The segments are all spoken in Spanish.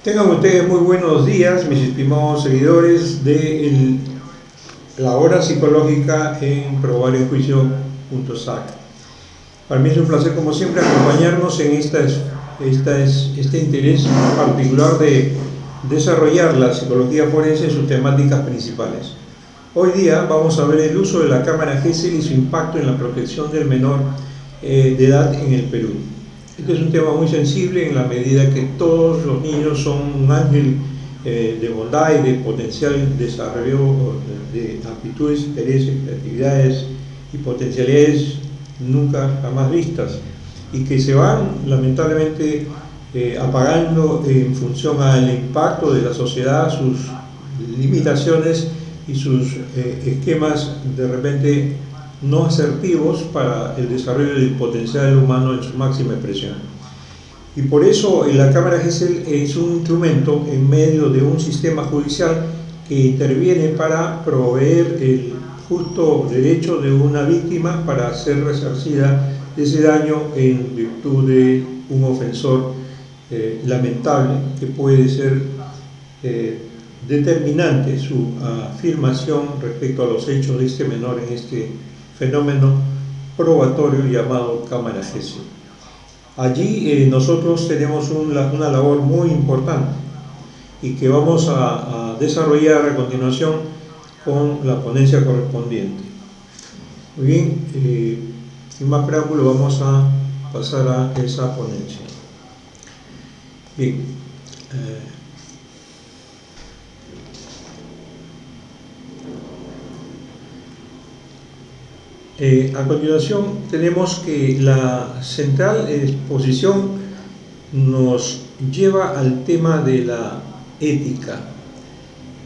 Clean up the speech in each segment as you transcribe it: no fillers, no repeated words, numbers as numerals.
Tengan ustedes muy buenos días, mis estimados seguidores de la hora psicológica en probariojuicio.sac. Para mí es un placer, como siempre, acompañarnos en este interés particular de desarrollar la psicología forense en sus temáticas principales. Hoy día vamos a ver el uso de la cámara Gesell y su impacto en la protección del menor de edad en el Perú. Este es un tema muy sensible en la medida que todos los niños son un ángel de bondad y de potencial desarrollo de aptitudes, intereses, creatividades y potencialidades nunca jamás vistas, y que se van lamentablemente apagando en función al impacto de la sociedad, sus limitaciones y sus esquemas de repente no asertivos para el desarrollo del potencial humano en su máxima expresión. Y por eso la cámara Gesell es un instrumento en medio de un sistema judicial que interviene para proveer el justo derecho de una víctima para ser resarcida de ese daño en virtud de un ofensor lamentable que puede ser determinante su afirmación respecto a los hechos de este menor en este fenómeno probatorio llamado cámara Gesell. Allí nosotros tenemos una labor muy importante y que vamos a desarrollar a continuación con la ponencia correspondiente. Muy bien, sin más preámbulo vamos a pasar a esa ponencia. Bien, a continuación tenemos que la central exposición nos lleva al tema de la ética,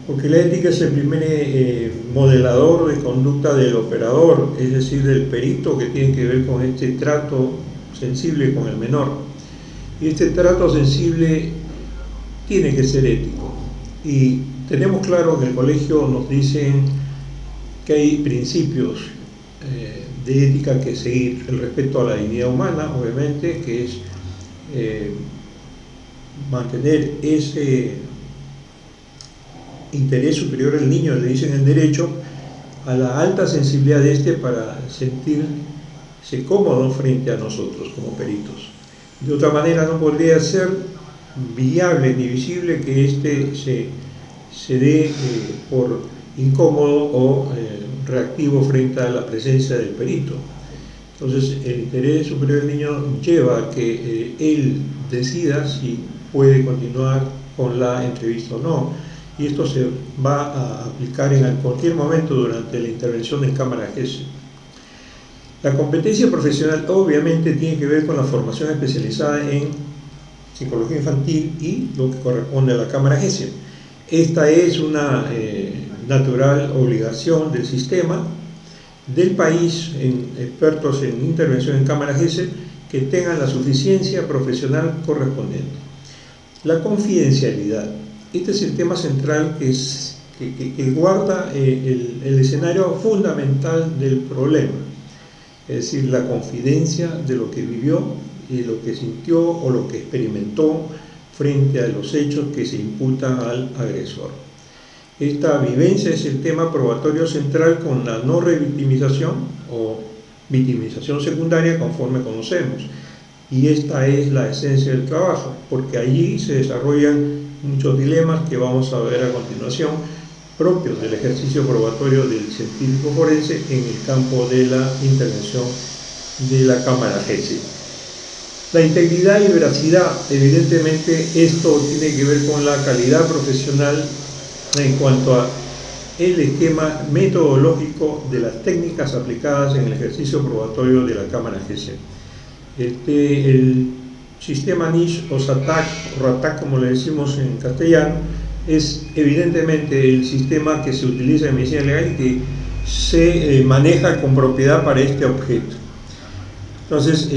porque la ética es el primer modelador de conducta del operador, es decir, del perito, que tiene que ver con este trato sensible con el menor. Y este trato sensible tiene que ser ético. Y tenemos claro que en el colegio nos dicen que hay principios de ética que seguir: el respeto a la dignidad humana, obviamente, que es mantener ese interés superior al niño, le dicen el derecho, a la alta sensibilidad de este para sentirse cómodo frente a nosotros como peritos. De otra manera no podría ser viable ni visible que este se dé por incómodo o reactivo frente a la presencia del perito. Entonces el interés superior del niño lleva a que él decida si puede continuar con la entrevista o no, y esto se va a aplicar en cualquier momento durante la intervención en cámara Gesell. La competencia profesional obviamente tiene que ver con la formación especializada en psicología infantil y lo que corresponde a la cámara Gesell. Esta es una natural obligación del sistema, del país, en expertos en intervención en cámara Gesell, que tengan la suficiencia profesional correspondiente. La confidencialidad. Este es el tema central que guarda el escenario fundamental del problema, es decir, la confidencia de lo que vivió y lo que sintió o lo que experimentó frente a los hechos que se imputan al agresor. Esta vivencia es el tema probatorio central con la no revictimización o victimización secundaria, conforme conocemos. Y esta es la esencia del trabajo, porque allí se desarrollan muchos dilemas que vamos a ver a continuación, propios del ejercicio probatorio del científico forense en el campo de la intervención de la cámara Gesell. La integridad y veracidad, evidentemente esto tiene que ver con la calidad profesional en cuanto a el esquema metodológico de las técnicas aplicadas en el ejercicio probatorio de la cámara Gesell. El sistema NISH o SATAC, o RATAC como le decimos en castellano, es evidentemente el sistema que se utiliza en medicina legal y que se maneja con propiedad para este objeto. Entonces,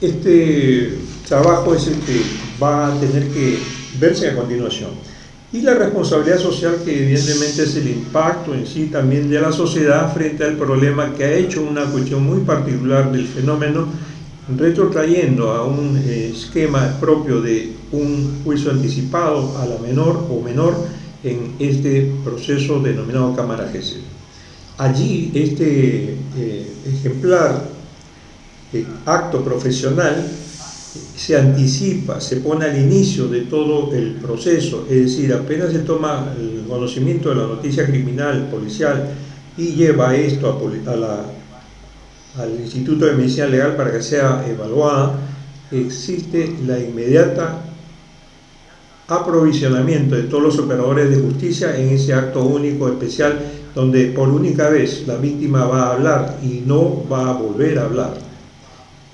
este trabajo es el que va a tener que verse a continuación. Y la responsabilidad social, que evidentemente es el impacto en sí también de la sociedad frente al problema que ha hecho una cuestión muy particular del fenómeno retrotrayendo a un esquema propio de un juicio anticipado a la menor o menor en este proceso denominado Cámara Gesell. Allí este ejemplar acto profesional se anticipa, se pone al inicio de todo el proceso, es decir, apenas se toma el conocimiento de la noticia criminal, policial, y lleva esto al Instituto de Medicina Legal para que sea evaluada, existe la inmediata aprovisionamiento de todos los operadores de justicia en ese acto único especial, donde por única vez la víctima va a hablar y no va a volver a hablar.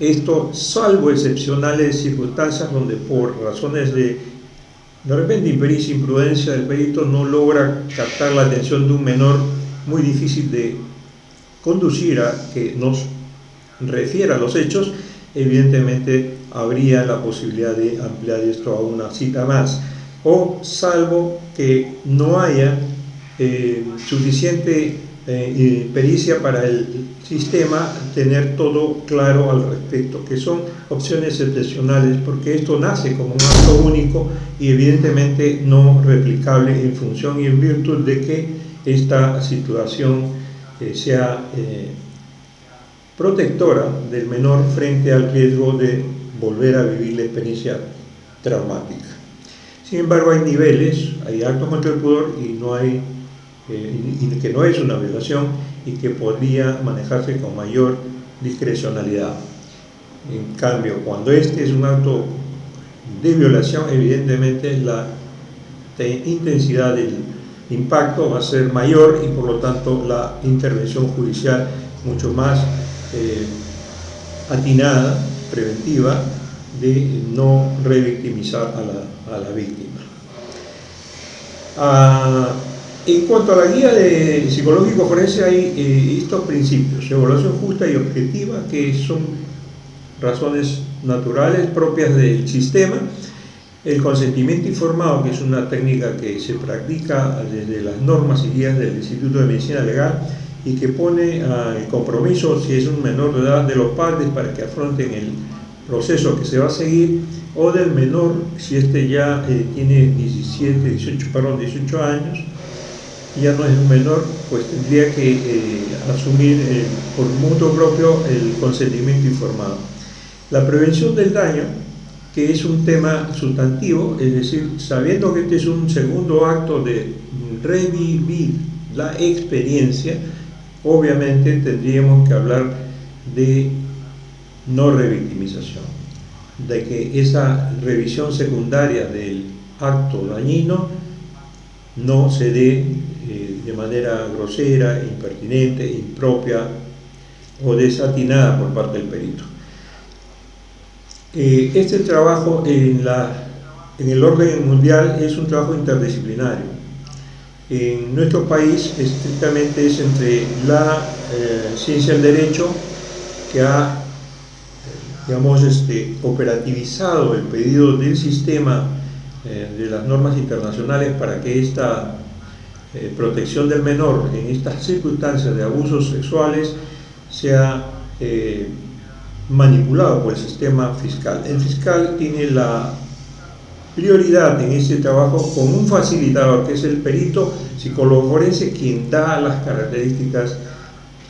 Esto salvo excepcionales circunstancias donde por razones de repente impericia, imprudencia del perito, no logra captar la atención de un menor muy difícil de conducir a que nos refiera a los hechos, evidentemente habría la posibilidad de ampliar esto a una cita más, o salvo que no haya suficiente pericia para el sistema tener todo claro al respecto, que son opciones excepcionales, porque esto nace como un acto único y evidentemente no replicable en función y en virtud de que esta situación sea protectora del menor frente al riesgo de volver a vivir la experiencia traumática. Sin embargo, hay niveles, hay actos contra el pudor y no hay y que no es una violación y que podría manejarse con mayor discrecionalidad. En cambio, cuando este es un acto de violación, evidentemente la intensidad del impacto va a ser mayor y por lo tanto la intervención judicial mucho más atinada, preventiva, de no revictimizar a la víctima. En cuanto a la guía de psicológico forense, hay estos principios: evaluación justa y objetiva, que son razones naturales propias del sistema; el consentimiento informado, que es una técnica que se practica desde las normas y guías del Instituto de Medicina Legal y que pone el compromiso, si es un menor de edad, de los padres para que afronten el proceso que se va a seguir, o del menor, si este ya tiene 18 años, ya no es un menor, pues tendría que asumir por mutuo propio el consentimiento informado. La prevención del daño, que es un tema sustantivo, es decir, sabiendo que este es un segundo acto de revivir la experiencia, obviamente tendríamos que hablar de no revictimización, de que esa revisión secundaria del acto dañino no se dé de manera grosera, impertinente, impropia o desatinada por parte del perito. Este trabajo en el orden mundial es un trabajo interdisciplinario. En nuestro país estrictamente es entre la ciencia del derecho, que ha operativizado el pedido del sistema de las normas internacionales para que esta protección del menor en estas circunstancias de abusos sexuales sea manipulado por el sistema fiscal. El fiscal tiene la prioridad en este trabajo con un facilitador, que es el perito psicólogo forense, quien da las características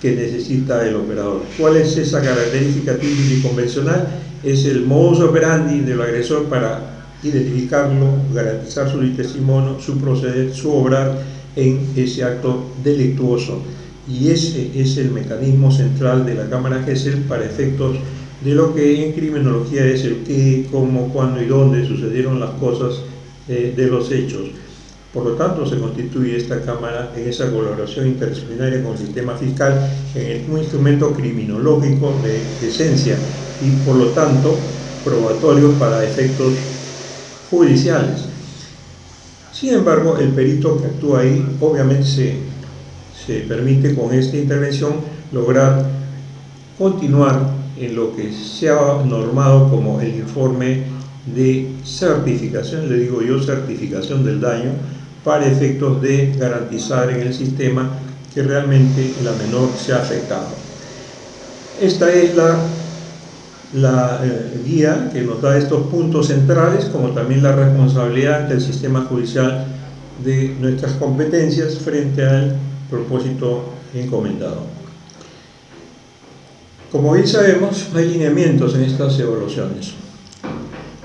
que necesita el operador. ¿Cuál es esa característica típica y convencional? Es el modus operandi del agresor para identificarlo, garantizar su testimonio, su proceder, su obrar en ese acto delictuoso. Y ese es el mecanismo central de la Cámara Gesell para efectos de lo que en criminología es el qué, cómo, cuándo y dónde sucedieron las cosas de los hechos. Por lo tanto, se constituye esta Cámara en esa colaboración interdisciplinaria con el sistema fiscal en un instrumento criminológico de esencia y, por lo tanto, probatorio para efectos judiciales. Sin embargo, el perito que actúa ahí, obviamente se permite con esta intervención lograr continuar en lo que se ha normado como el informe de certificación, le digo yo certificación del daño, para efectos de garantizar en el sistema que realmente la menor se ha afectado. Esta es la la guía que nos da estos puntos centrales, como también la responsabilidad del sistema judicial de nuestras competencias frente al propósito encomendado. Como bien sabemos, hay lineamientos en estas evaluaciones.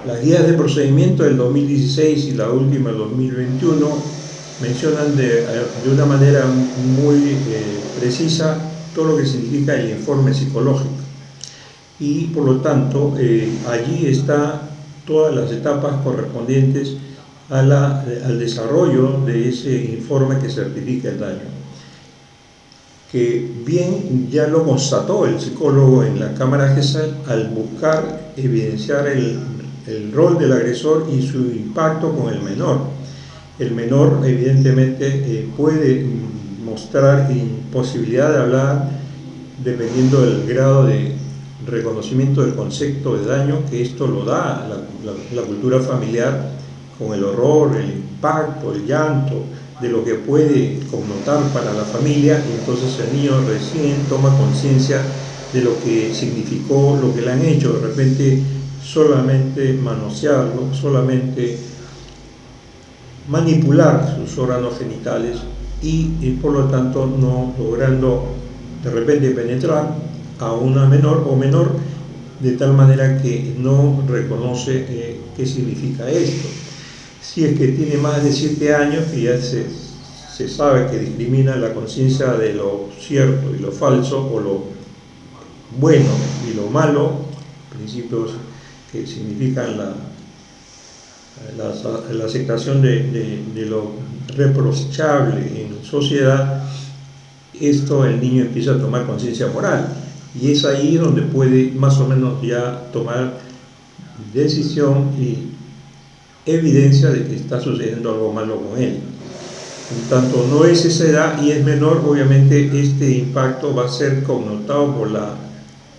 Las guías de procedimiento del 2016 y la última del 2021 mencionan de una manera muy precisa todo lo que significa el informe psicológico. Y por lo tanto, allí están todas las etapas correspondientes al desarrollo de ese informe que certifica el daño, que bien ya lo constató el psicólogo en la Cámara Gesell al buscar evidenciar el rol del agresor y su impacto con el menor. El menor evidentemente puede mostrar imposibilidad de hablar dependiendo del grado de reconocimiento del concepto de daño, que esto lo da la cultura familiar, con el horror, el impacto, el llanto de lo que puede connotar para la familia, y entonces el niño recién toma conciencia de lo que significó lo que le han hecho. De repente solamente manosearlo, solamente manipular sus órganos genitales y por lo tanto no logrando de repente penetrar a una menor o menor, de tal manera que no reconoce qué significa esto. Si es que tiene más de 7 años, que ya se sabe que discrimina la conciencia de lo cierto y lo falso, o lo bueno y lo malo, principios que significan la aceptación de lo reprochable en sociedad, esto el niño empieza a tomar conciencia moral, y es ahí donde puede más o menos ya tomar decisión y evidencia de que está sucediendo algo malo con él. En tanto no es esa edad y es menor, obviamente este impacto va a ser connotado por la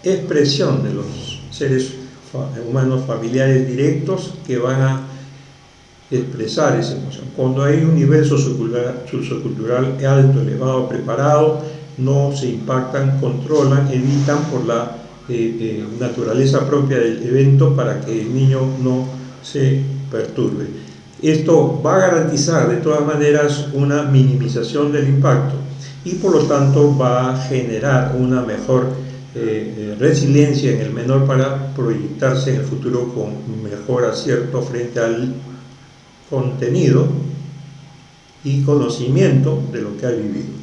expresión de los seres humanos familiares directos que van a expresar esa emoción. Cuando hay un nivel sociocultural alto, elevado, preparado, no se impactan, controlan, evitan por la naturaleza propia del evento para que el niño no se perturbe. Esto va a garantizar de todas maneras una minimización del impacto y por lo tanto va a generar una mejor resiliencia en el menor para proyectarse en el futuro con mejor acierto frente al contenido y conocimiento de lo que ha vivido.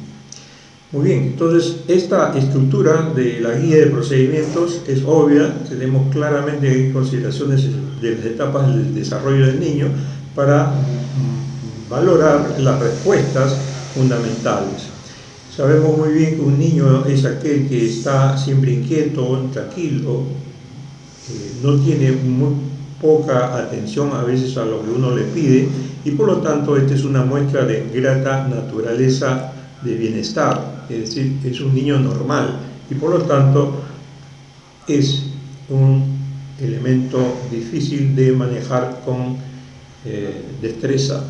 Muy bien, entonces esta estructura de la guía de procedimientos es obvia, tenemos claramente consideraciones de las etapas del desarrollo del niño para valorar las respuestas fundamentales. Sabemos muy bien que un niño es aquel que está siempre inquieto, tranquilo, no tiene muy poca atención a veces a lo que uno le pide, y por lo tanto esta es una muestra de grata naturaleza de bienestar, es decir, es un niño normal y por lo tanto es un elemento difícil de manejar con destreza.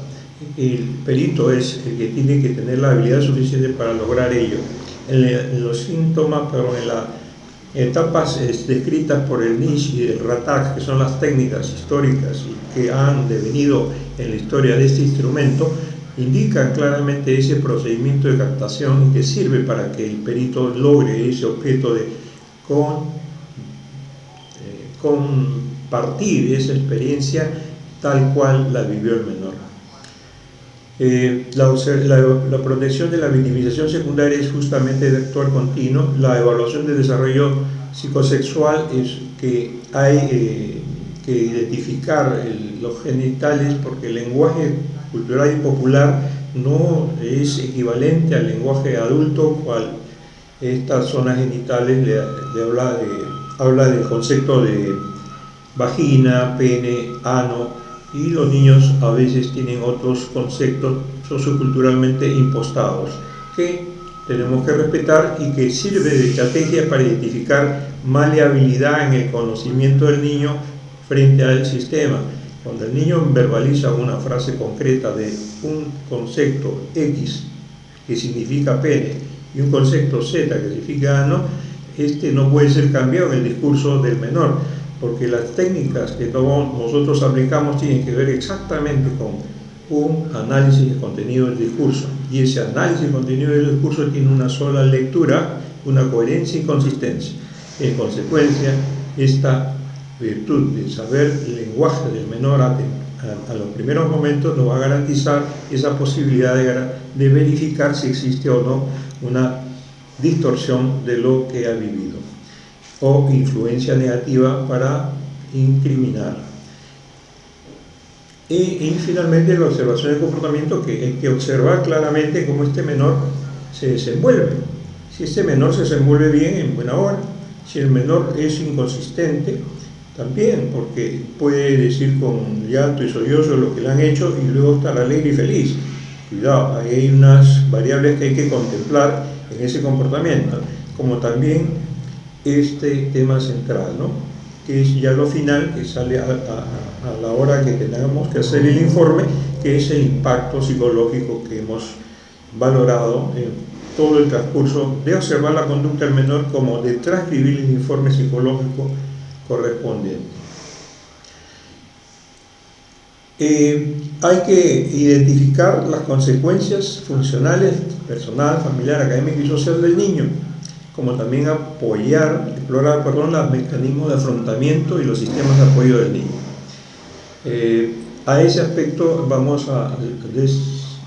El perito es el que tiene que tener la habilidad suficiente para lograr ello. En los síntomas, pero en las etapas descritas por el Nish y el Ratak, que son las técnicas históricas que han devenido en la historia de este instrumento, indican claramente ese procedimiento de captación que sirve para que el perito logre ese objeto de compartir esa experiencia tal cual la vivió el menor. La protección de la victimización secundaria es justamente de actuar continuo. La evaluación de desarrollo psicosexual es que hay que identificar los genitales, porque el lenguaje cultural y popular no es equivalente al lenguaje adulto, cual estas zonas genitales le habla del concepto de vagina, pene, ano, y los niños a veces tienen otros conceptos socioculturalmente impostados que tenemos que respetar y que sirve de estrategia para identificar maleabilidad en el conocimiento del niño frente al sistema. Cuando el niño verbaliza una frase concreta de un concepto X que significa pene y un concepto Z que significa ano, este no puede ser cambiado en el discurso del menor, porque las técnicas que nosotros aplicamos tienen que ver exactamente con un análisis de contenido del discurso, y ese análisis de contenido del discurso tiene una sola lectura, una coherencia y consistencia. En consecuencia, esta virtud de saber el lenguaje del menor a los primeros momentos nos va a garantizar esa posibilidad de verificar si existe o no una distorsión de lo que ha vivido o influencia negativa para incriminar. Y finalmente la observación del comportamiento, que hay que observar claramente cómo este menor se desenvuelve. Si este menor se desenvuelve bien, en buena hora. Si el menor es inconsistente, también, porque puede decir con llanto y sollozo lo que le han hecho y luego estar alegre y feliz. Cuidado, ahí hay unas variables que hay que contemplar en ese comportamiento, como también este tema central, ¿no?, que es ya lo final, que sale a la hora que tengamos que hacer el informe, que es el impacto psicológico que hemos valorado en todo el transcurso de observar la conducta del menor, como de transcribir el informe psicológico correspondiente. Hay que identificar las consecuencias funcionales, personal, familiar, académico y social del niño, como también explorar los mecanismos de afrontamiento y los sistemas de apoyo del niño. A ese aspecto vamos a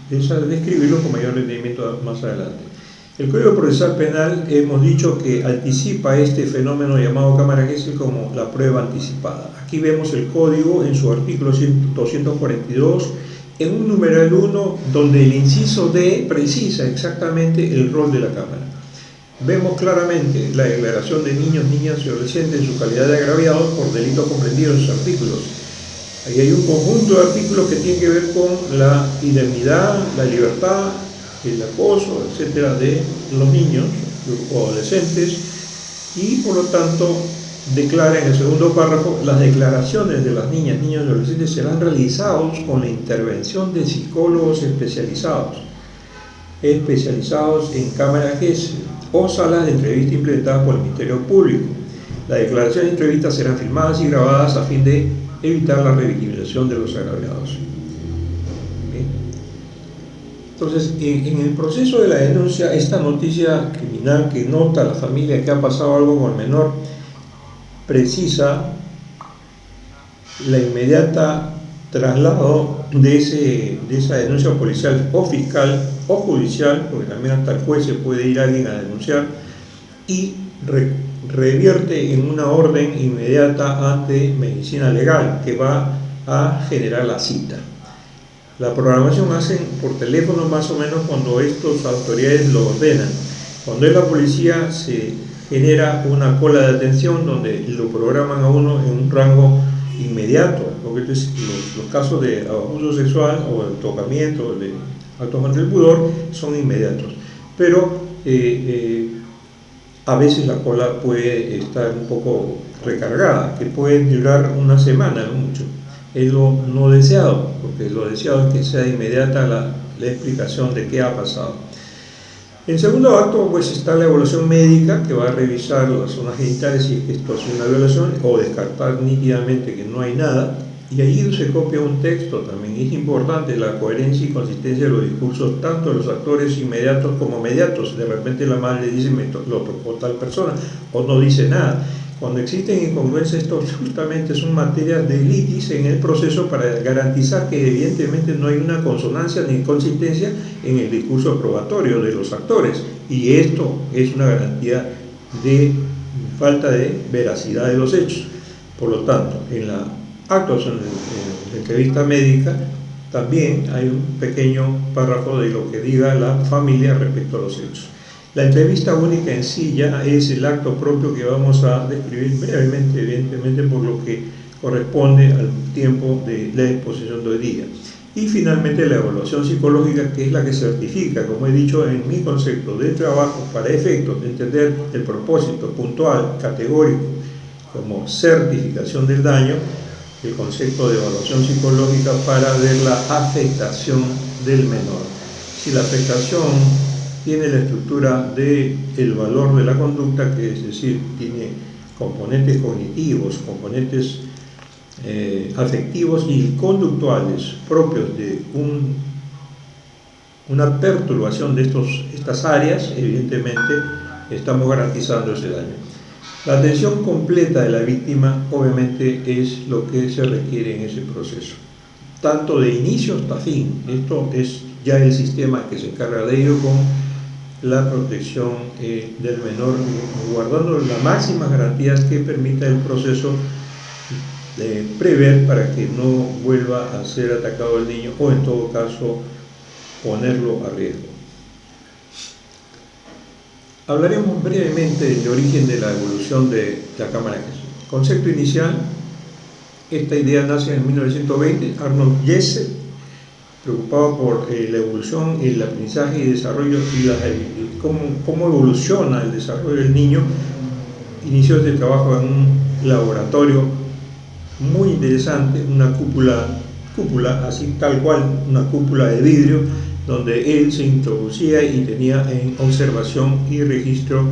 describirlo con mayor detenimiento más adelante. El Código Procesal Penal, hemos dicho que anticipa este fenómeno llamado cámara Gesell como la prueba anticipada. Aquí vemos el código en su artículo 242, en un numeral 1, donde el inciso D precisa exactamente el rol de la cámara. Vemos claramente la declaración de niños, niñas y adolescentes en su calidad de agraviados por delitos comprendidos en sus artículos. Ahí hay un conjunto de artículos que tienen que ver con la indemnidad, la libertad, el acoso, etcétera, de los niños o adolescentes, y por lo tanto declara en el segundo párrafo: las declaraciones de las niñas, niños y adolescentes serán realizados con la intervención de psicólogos especializados en cámara Gesell o salas de entrevista implementadas por el Ministerio Público. Las declaraciones de entrevista serán filmadas y grabadas a fin de evitar la revictimización de los agraviados. Entonces, en el proceso de la denuncia, esta noticia criminal que nota la familia que ha pasado algo con el menor, precisa la inmediata traslado de esa denuncia policial o fiscal o judicial, porque también hasta el juez se puede ir alguien a denunciar, y revierte en una orden inmediata ante medicina legal, que va a generar la cita. La programación hacen por teléfono más o menos cuando estas autoridades lo ordenan. Cuando es la policía, se genera una cola de atención donde lo programan a uno en un rango inmediato, porque entonces los casos de abuso sexual o de tocamiento o de actos contra el pudor son inmediatos, pero a veces la cola puede estar un poco recargada, que puede durar una semana, no mucho. Es lo no deseado, porque lo deseado es que sea inmediata la explicación de qué ha pasado. En segundo acto, pues, está la evaluación médica, que va a revisar las zonas genitales si esto es una violación, o descartar nítidamente que no hay nada, y allí se copia un texto también. Es importante la coherencia y consistencia de los discursos, tanto de los actores inmediatos como mediatos. De repente la madre le dice: lo tocó tal persona, o no dice nada. Cuando existen incongruencias, esto justamente son materias de litis en el proceso para garantizar que evidentemente no hay una consonancia ni consistencia en el discurso probatorio de los actores, y esto es una garantía de falta de veracidad de los hechos. Por lo tanto, en la actuación de entrevista médica también hay un pequeño párrafo de lo que diga la familia respecto a los hechos. La entrevista única en sí ya es el acto propio que vamos a describir brevemente, evidentemente por lo que corresponde al tiempo de la exposición de hoy día. Y finalmente la evaluación psicológica, que es la que certifica, como he dicho en mi concepto de trabajo, para efectos de entender el propósito puntual, categórico, como certificación del daño, el concepto de evaluación psicológica para ver la afectación del menor. Si la afectación tiene la estructura del valor de la conducta, que es decir, tiene componentes cognitivos, componentes afectivos y conductuales propios de una perturbación de estas áreas, evidentemente estamos garantizando ese daño. La atención completa de la víctima obviamente es lo que se requiere en ese proceso, tanto de inicio hasta fin. Esto es ya el sistema que se encarga de ello, con la protección del menor, guardando las máximas garantías que permita el proceso de prever para que no vuelva a ser atacado el niño, o en todo caso ponerlo a riesgo. Hablaremos brevemente del origen de la evolución de la cámara Gesell. Concepto inicial: esta idea nace en 1920. Arnold Gesell, preocupado por la evolución, el aprendizaje y desarrollo y cómo evoluciona el desarrollo del niño, inició este trabajo en un laboratorio muy interesante, una cúpula así tal cual, una cúpula de vidrio, donde él se introducía y tenía en observación y registro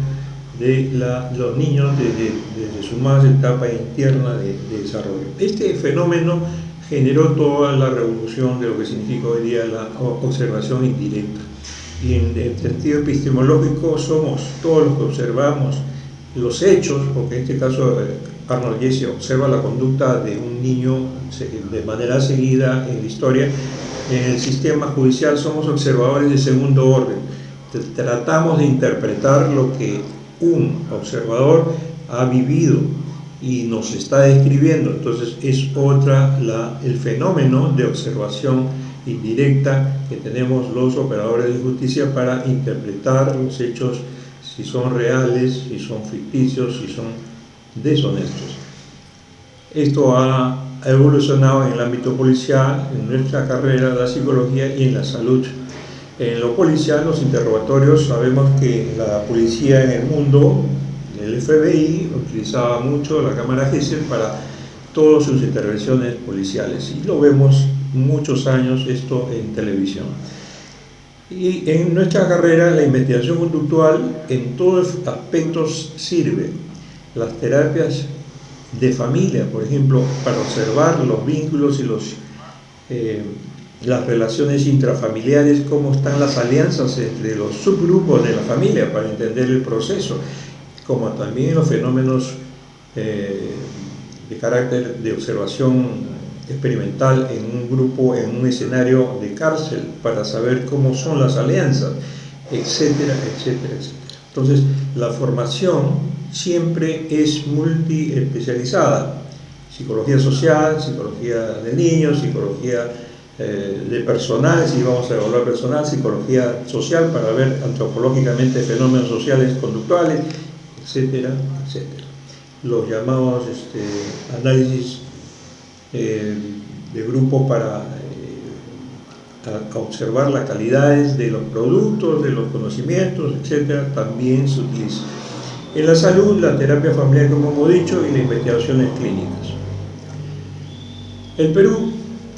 de los niños desde su más etapa interna de desarrollo. Este fenómeno generó toda la revolución de lo que significa hoy día la observación indirecta. Y en el sentido epistemológico somos todos los que observamos los hechos, porque en este caso Arnold Gesell observa la conducta de un niño de manera seguida en la historia. En el sistema judicial somos observadores de segundo orden. Tratamos de interpretar lo que un observador ha vivido y nos está describiendo. Entonces es el fenómeno de observación indirecta que tenemos los operadores de justicia para interpretar los hechos, si son reales, si son ficticios, si son deshonestos. Esto ha evolucionado en el ámbito policial, en nuestra carrera, la psicología y en la salud. En lo policial, los interrogatorios, sabemos que la policía en el mundo, el FBI, utilizaba mucho la cámara Gesell para todas sus intervenciones policiales, y lo vemos muchos años esto en televisión. Y en nuestra carrera, la investigación conductual en todos aspectos sirve. Las terapias de familia, por ejemplo, para observar los vínculos y las relaciones intrafamiliares, cómo están las alianzas entre los subgrupos de la familia para entender el proceso, como también los fenómenos de carácter de observación experimental en un grupo, en un escenario de cárcel, para saber cómo son las alianzas, etcétera, etcétera, etcétera. Entonces, la formación siempre es multiespecializada: psicología social, psicología de niños, psicología de personal, si vamos a evaluar personal, psicología social para ver antropológicamente fenómenos sociales conductuales, etcétera, etcétera. Los llamados análisis de grupo para observar las calidades de los productos, de los conocimientos, etcétera, también se utiliza. En la salud, la terapia familiar, como hemos dicho, y las investigaciones clínicas. El Perú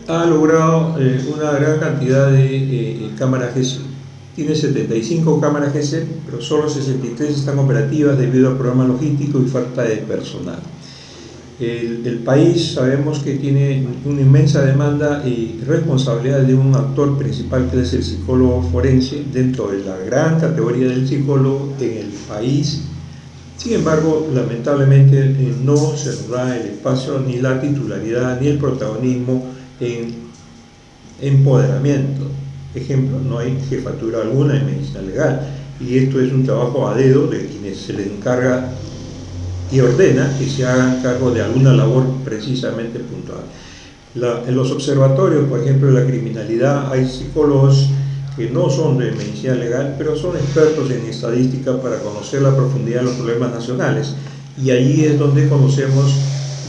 ha logrado una gran cantidad de cámaras Gesell. Tiene 75 cámaras Gesell, pero solo 63 están operativas debido al problema logístico y falta de personal. El país sabemos que tiene una inmensa demanda y responsabilidad de un actor principal, que es el psicólogo forense, dentro de la gran categoría del psicólogo en el país. Sin embargo, lamentablemente no se nos da el espacio, ni la titularidad, ni el protagonismo en empoderamiento. Ejemplo, no hay jefatura alguna en medicina legal, y esto es un trabajo a dedo de quienes se les encarga y ordena que se hagan cargo de alguna labor precisamente puntual. En los observatorios, por ejemplo, de la criminalidad, hay psicólogos que no son de medicina legal, pero son expertos en estadística para conocer la profundidad de los problemas nacionales, y allí es donde conocemos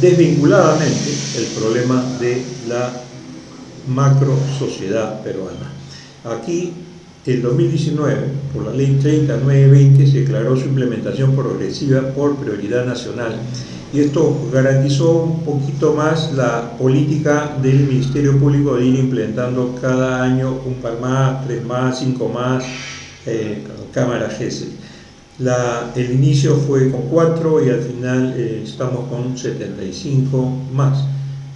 desvinculadamente el problema de la macro sociedad peruana. Aquí, el 2019, por la ley 3920, se declaró su implementación progresiva por prioridad nacional, y esto garantizó un poquito más la política del Ministerio Público de ir implementando cada año un par más, 3 más, 5 más, cámara Gesell. El inicio fue con 4 y al final estamos con 75 más,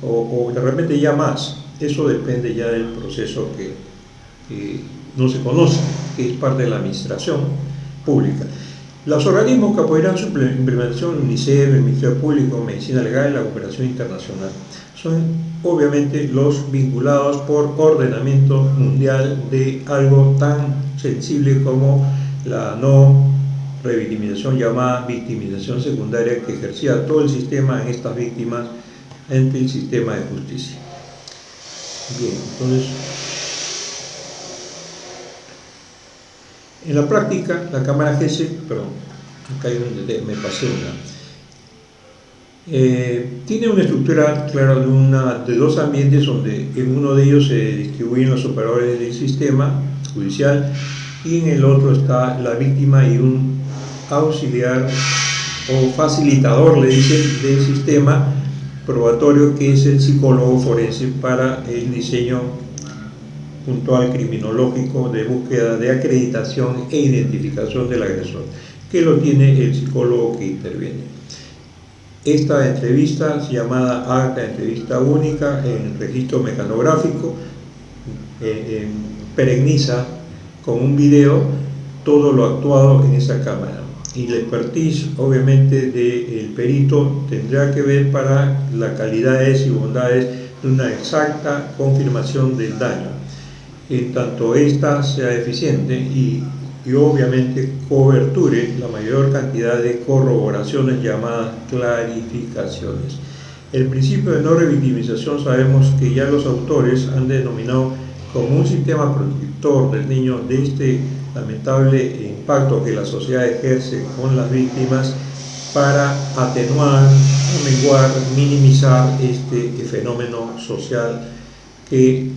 o de repente ya más. Eso depende ya del proceso que no se conoce, que es parte de la administración pública. Los organismos que apoyarán su implementación, UNICEF, el Ministerio Público, Medicina Legal y la Cooperación Internacional, son obviamente los vinculados por ordenamiento mundial de algo tan sensible como la no revictimización, llamada victimización secundaria, que ejercía todo el sistema en estas víctimas ante el sistema de justicia. Bien, entonces, en la práctica, la cámara Gesell, perdón, acá hay me pasé tiene una estructura clara de dos ambientes, donde en uno de ellos se distribuyen los operadores del sistema judicial y en el otro está la víctima y un auxiliar o facilitador, le dicen, del sistema probatorio, que es el psicólogo forense para el diseño puntual criminológico de búsqueda de acreditación e identificación del agresor, que lo tiene el psicólogo que interviene. Esta entrevista, llamada acta de entrevista única en registro mecanográfico, pereniza con un video todo lo actuado en esa cámara, y la expertise obviamente del perito tendrá que ver para las calidades y bondades de una exacta confirmación del daño, en tanto ésta sea eficiente y obviamente coberture la mayor cantidad de corroboraciones, llamadas clarificaciones. El principio de no revictimización sabemos que ya los autores han denominado como un sistema protector del niño de este lamentable impacto que la sociedad ejerce con las víctimas, para atenuar, amenguar, minimizar este fenómeno social que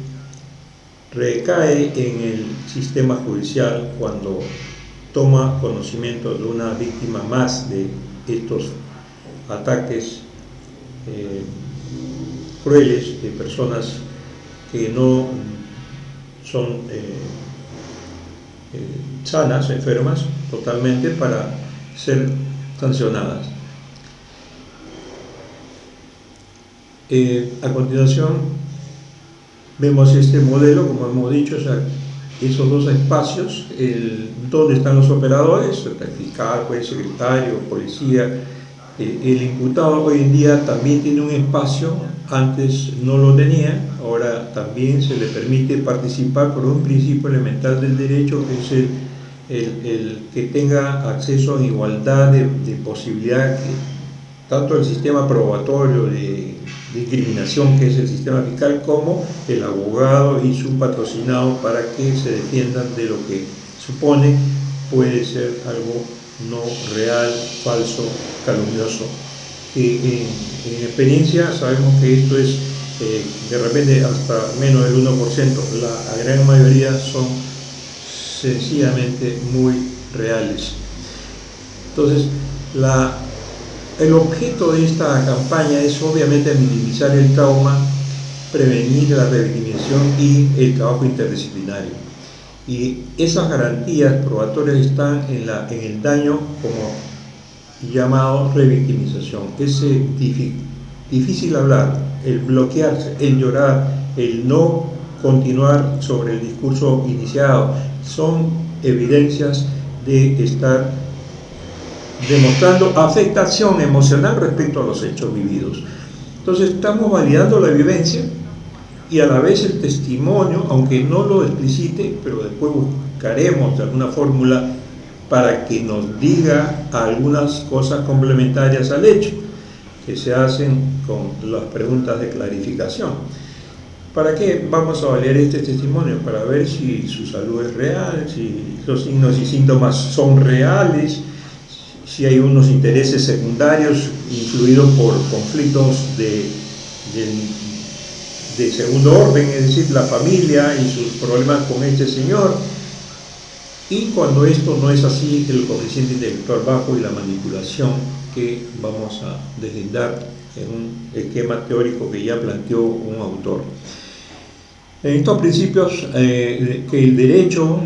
recae en el sistema judicial cuando toma conocimiento de una víctima más de estos ataques crueles de personas que no son sanas, enfermas totalmente, para ser sancionadas. A continuación vemos este modelo, como hemos dicho, o sea, esos dos espacios, donde están los operadores, el fiscal, juez, secretario, policía. El imputado hoy en día también tiene un espacio, antes no lo tenía, ahora también se le permite participar por un principio elemental del derecho, que es el que tenga acceso en igualdad de posibilidad, que tanto el sistema probatorio de incriminación, que es el sistema fiscal, como el abogado y su patrocinado, para que se defiendan de lo que supone puede ser algo no real, falso, calumnioso. En experiencia sabemos que esto es de repente hasta menos del 1%, la gran mayoría son sencillamente muy reales. Entonces, el objeto de esta campaña es obviamente minimizar el trauma, prevenir la revictimización y el trabajo interdisciplinario. Y esas garantías probatorias están en el daño como llamado revictimización. Ese difícil hablar, el bloquearse, el llorar, el no continuar sobre el discurso iniciado, son evidencias de estar demostrando afectación emocional respecto a los hechos vividos. Entonces estamos validando la vivencia y a la vez el testimonio, aunque no lo explicite, pero después buscaremos alguna fórmula para que nos diga algunas cosas complementarias al hecho, que se hacen con las preguntas de clarificación. ¿Para qué vamos a validar este testimonio? Para ver si su salud es real, si los signos y síntomas son reales, si hay unos intereses secundarios influidos por conflictos de segundo orden, es decir, la familia y sus problemas con este señor. Y cuando esto no es así, el coeficiente intelectual bajo y la manipulación, que vamos a deslindar en un esquema teórico que ya planteó un autor. En estos principios, que el derecho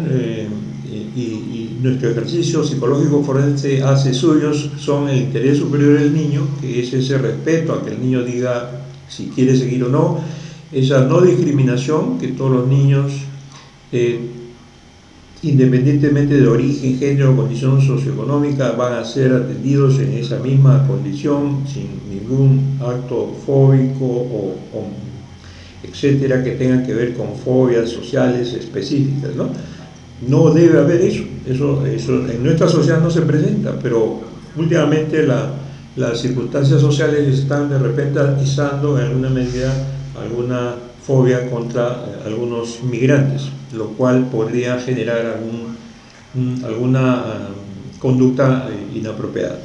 y nuestro ejercicio psicológico forense hace suyos son el interés superior del niño, que es ese respeto a que el niño diga si quiere seguir o no, esa no discriminación, que todos los niños, independientemente de origen, género o condición socioeconómica, van a ser atendidos en esa misma condición, sin ningún acto fóbico o etcétera, que tenga que ver con fobias sociales específicas, ¿no? No debe haber eso en nuestra sociedad no se presenta, pero últimamente las circunstancias sociales están de repente atizando en alguna medida alguna fobia contra algunos migrantes, lo cual podría generar alguna conducta inapropiada.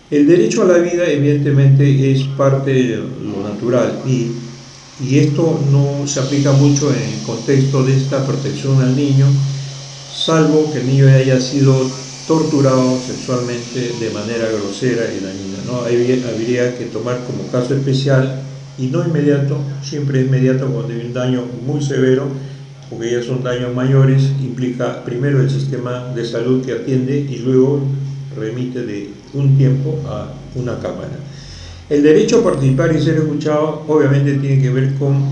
El derecho a la vida evidentemente es parte de lo natural y esto no se aplica mucho en el contexto de esta protección al niño, salvo que el niño haya sido torturado sexualmente de manera grosera y dañina, ¿no? Habría que tomar como caso especial y no inmediato, siempre es inmediato cuando hay un daño muy severo, porque ya son daños mayores, implica primero el sistema de salud que atiende y luego remite de un tiempo a una cámara. El derecho a participar y ser escuchado obviamente tiene que ver con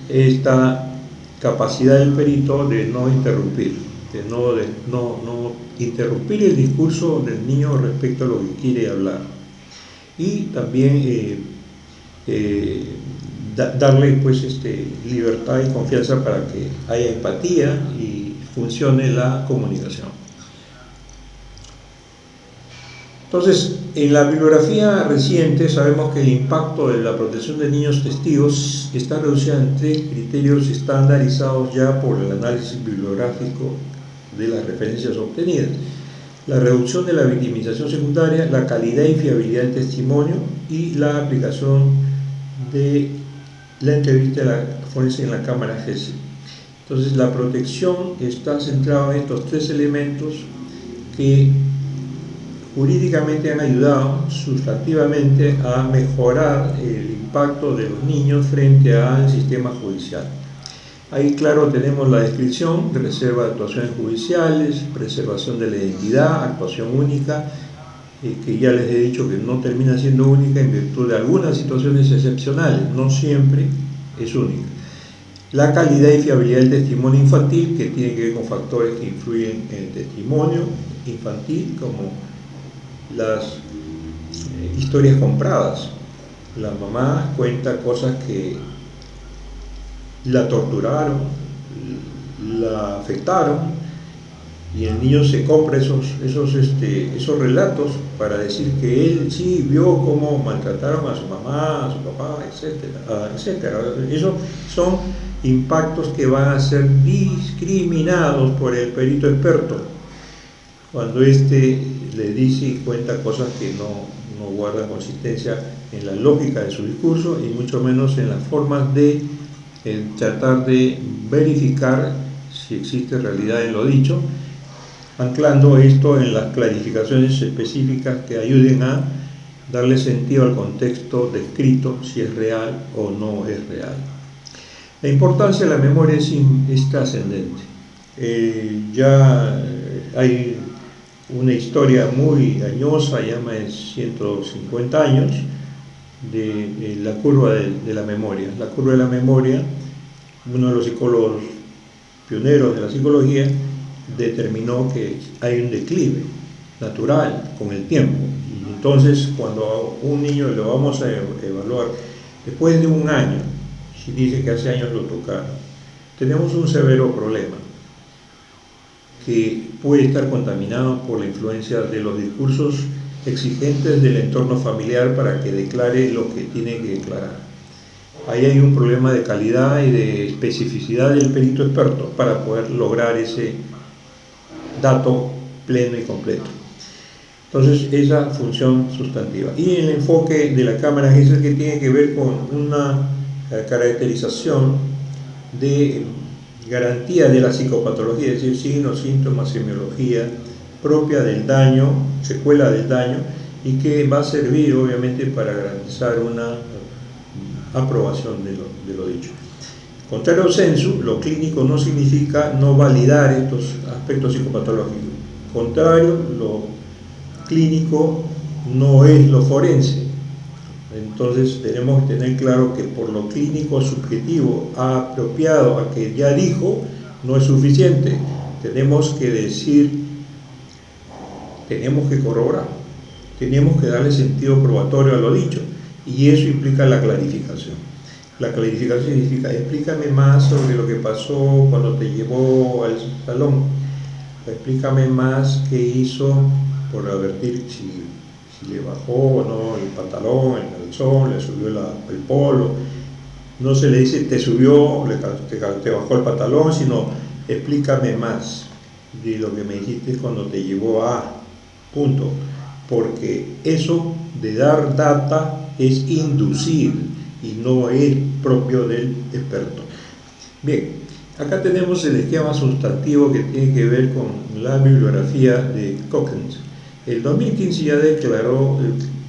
esta capacidad del perito de no interrumpir, de no interrumpir el discurso del niño respecto a lo que quiere hablar, y también darle pues libertad y confianza para que haya empatía y funcione la comunicación. Entonces, en la bibliografía reciente sabemos que el impacto de la protección de niños testigos está reducida en 3 criterios estandarizados ya por el análisis bibliográfico de las referencias obtenidas: la reducción de la victimización secundaria, la calidad y fiabilidad del testimonio y la aplicación de la entrevista de la forense en la cámara GESI. Entonces, la protección está centrada en estos 3 elementos que jurídicamente han ayudado sustantivamente a mejorar el impacto de los niños frente al sistema judicial. Ahí, claro, tenemos la descripción de reserva de actuaciones judiciales, preservación de la identidad, actuación única, que ya les he dicho que no termina siendo única en virtud de algunas situaciones excepcionales, no siempre es única. La calidad y fiabilidad del testimonio infantil, que tiene que ver con factores que influyen en el testimonio infantil, como las historias compradas. La mamá cuenta cosas que la torturaron, la afectaron, y el niño se compra esos relatos para decir que él sí vio cómo maltrataron a su mamá, a su papá, etcétera, etcétera. Esos son impactos que van a ser discriminados por el perito experto cuando le dice y cuenta cosas que no guardan consistencia en la lógica de su discurso y mucho menos en las formas de tratar de verificar si existe realidad en lo dicho, anclando esto en las clarificaciones específicas que ayuden a darle sentido al contexto descrito, si es real o no es real. La importancia de la memoria es trascendente. Ya hay una historia muy añosa, ya más de 150 años, de la curva de la memoria. La curva de la memoria, uno de los psicólogos pioneros de la psicología determinó que hay un declive natural con el tiempo, y entonces cuando a un niño lo vamos a evaluar después de un año, si dice que hace años lo tocaron, tenemos un severo problema que puede estar contaminado por la influencia de los discursos exigentes del entorno familiar para que declare lo que tiene que declarar. Ahí hay un problema de calidad y de especificidad del perito experto para poder lograr ese dato pleno y completo. Entonces, esa función sustantiva. Y el enfoque de la cámara es el que tiene que ver con una caracterización de garantía de la psicopatología, es decir, signos, síntomas, semiología propia del daño, secuela del daño, y que va a servir obviamente para garantizar una aprobación de lo dicho. Contrario sensu, lo clínico no significa no validar estos aspectos psicopatológicos. contrario, lo clínico no es lo forense. Entonces tenemos que tener claro que por lo clínico subjetivo apropiado a que ya dijo no es suficiente. Tenemos que decir, tenemos que corroborar, tenemos que darle sentido probatorio a lo dicho, y eso implica la clarificación. La clarificación significa, explícame más sobre lo que pasó cuando te llevó al salón, explícame más qué hizo por advertir si le bajó o no el pantalón, el calzón, le subió el polo. No se le dice te subió, te bajó el pantalón, sino explícame más de lo que me dijiste cuando te llevó a punto, porque eso de dar data es inducir y no es propio del experto. Bien, acá tenemos el esquema sustantivo que tiene que ver con la bibliografía de Cochrane. El 2015 ya declaró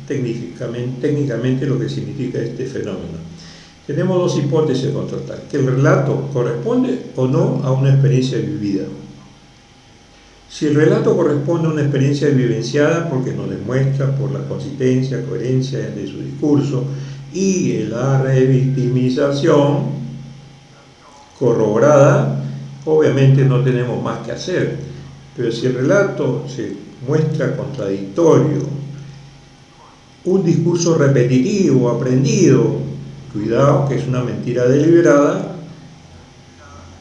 técnicamente lo que significa este fenómeno. Tenemos dos hipótesis a contrastar: que el relato corresponde o no a una experiencia vivida. Si el relato corresponde a una experiencia vivenciada, porque nos demuestra por la consistencia, coherencia de su discurso y la revictimización corroborada, obviamente no tenemos más que hacer. Pero si el relato se muestra contradictorio, un discurso repetitivo, aprendido, cuidado que es una mentira deliberada,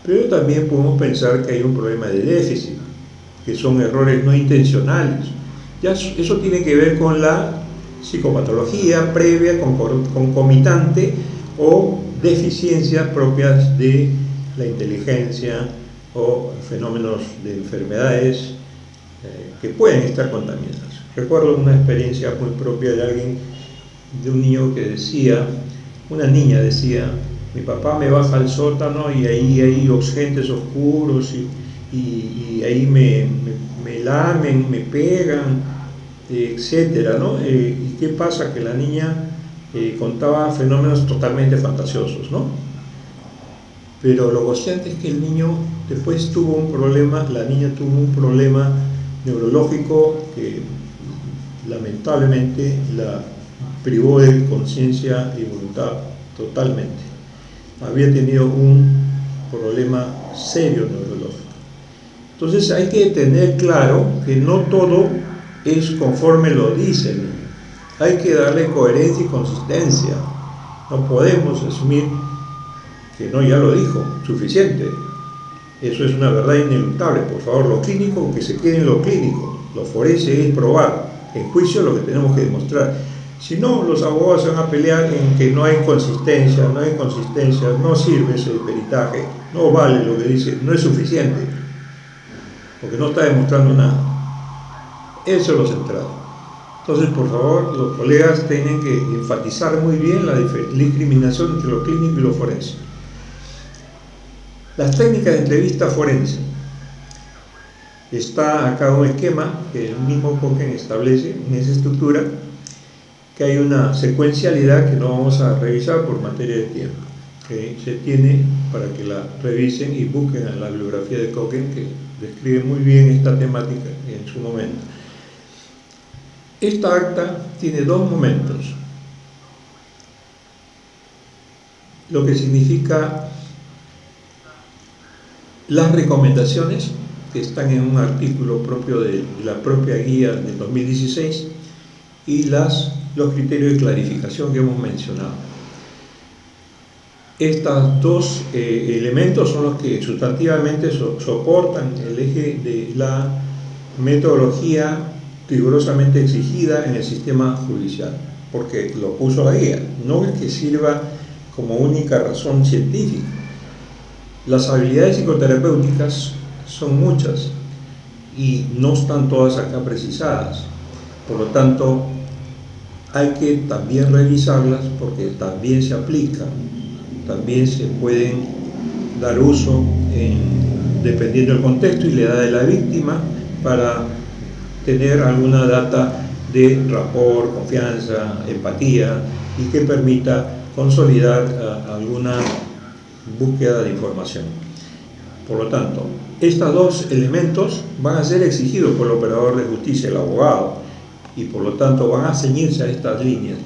pero también podemos pensar que hay un problema de déficit, que son errores no intencionales. Ya eso tiene que ver con la psicopatología previa, concomitante o deficiencias propias de la inteligencia o fenómenos de enfermedades que pueden estar contaminadas. Recuerdo una experiencia muy propia de alguien, de un niño que decía, una niña decía, mi papá me baja al sótano y ahí hay gentes oscuros y ahí me lamen, me pegan, etcétera, ¿no? ¿Y qué pasa? Que la niña contaba fenómenos totalmente fantasiosos, ¿no? Pero lo consciente es que el niño después tuvo un problema, la niña tuvo un problema neurológico que lamentablemente la privó de conciencia y voluntad totalmente. Había tenido un problema serio neurológico. Entonces hay que tener claro que no todo es conforme lo dice el niño. Hay que darle coherencia y consistencia. No podemos asumir que no, ya lo dijo, suficiente. Eso es una verdad ineluctable. Por favor, lo clínico, que se quede en lo clínico. Lo forense es probar. En juicio lo que tenemos que demostrar. Si no, los abogados se van a pelear en que no hay consistencia, no sirve ese peritaje, no vale lo que dice, no es suficiente, porque no está demostrando nada. Eso es lo central. Entonces, por favor, los colegas tienen que enfatizar muy bien la discriminación entre lo clínico y lo forense. Las técnicas de entrevista forense. Está acá un esquema que el mismo Cochrane establece en esa estructura, que hay una secuencialidad que no vamos a revisar por materia de tiempo, que se tiene para que la revisen y busquen en la bibliografía de Cochrane, que describe muy bien esta temática en su momento. Esta acta tiene dos momentos, lo que significa las recomendaciones que están en un artículo propio de la propia guía del 2016 y los criterios de clarificación que hemos mencionado. Estos dos elementos son los que sustantivamente soportan el eje de la metodología rigurosamente exigida en el sistema judicial, porque lo puso la guía, no es que sirva como única razón científica. Las habilidades psicoterapéuticas son muchas y no están todas acá precisadas, por lo tanto hay que también revisarlas porque también se aplican, también se pueden dar uso dependiendo del contexto y la edad de la víctima para tener alguna data de rapport, confianza, empatía y que permita consolidar alguna búsqueda de información. Por lo tanto, estos dos elementos van a ser exigidos por el operador de justicia, el abogado, y por lo tanto van a ceñirse a estas líneas.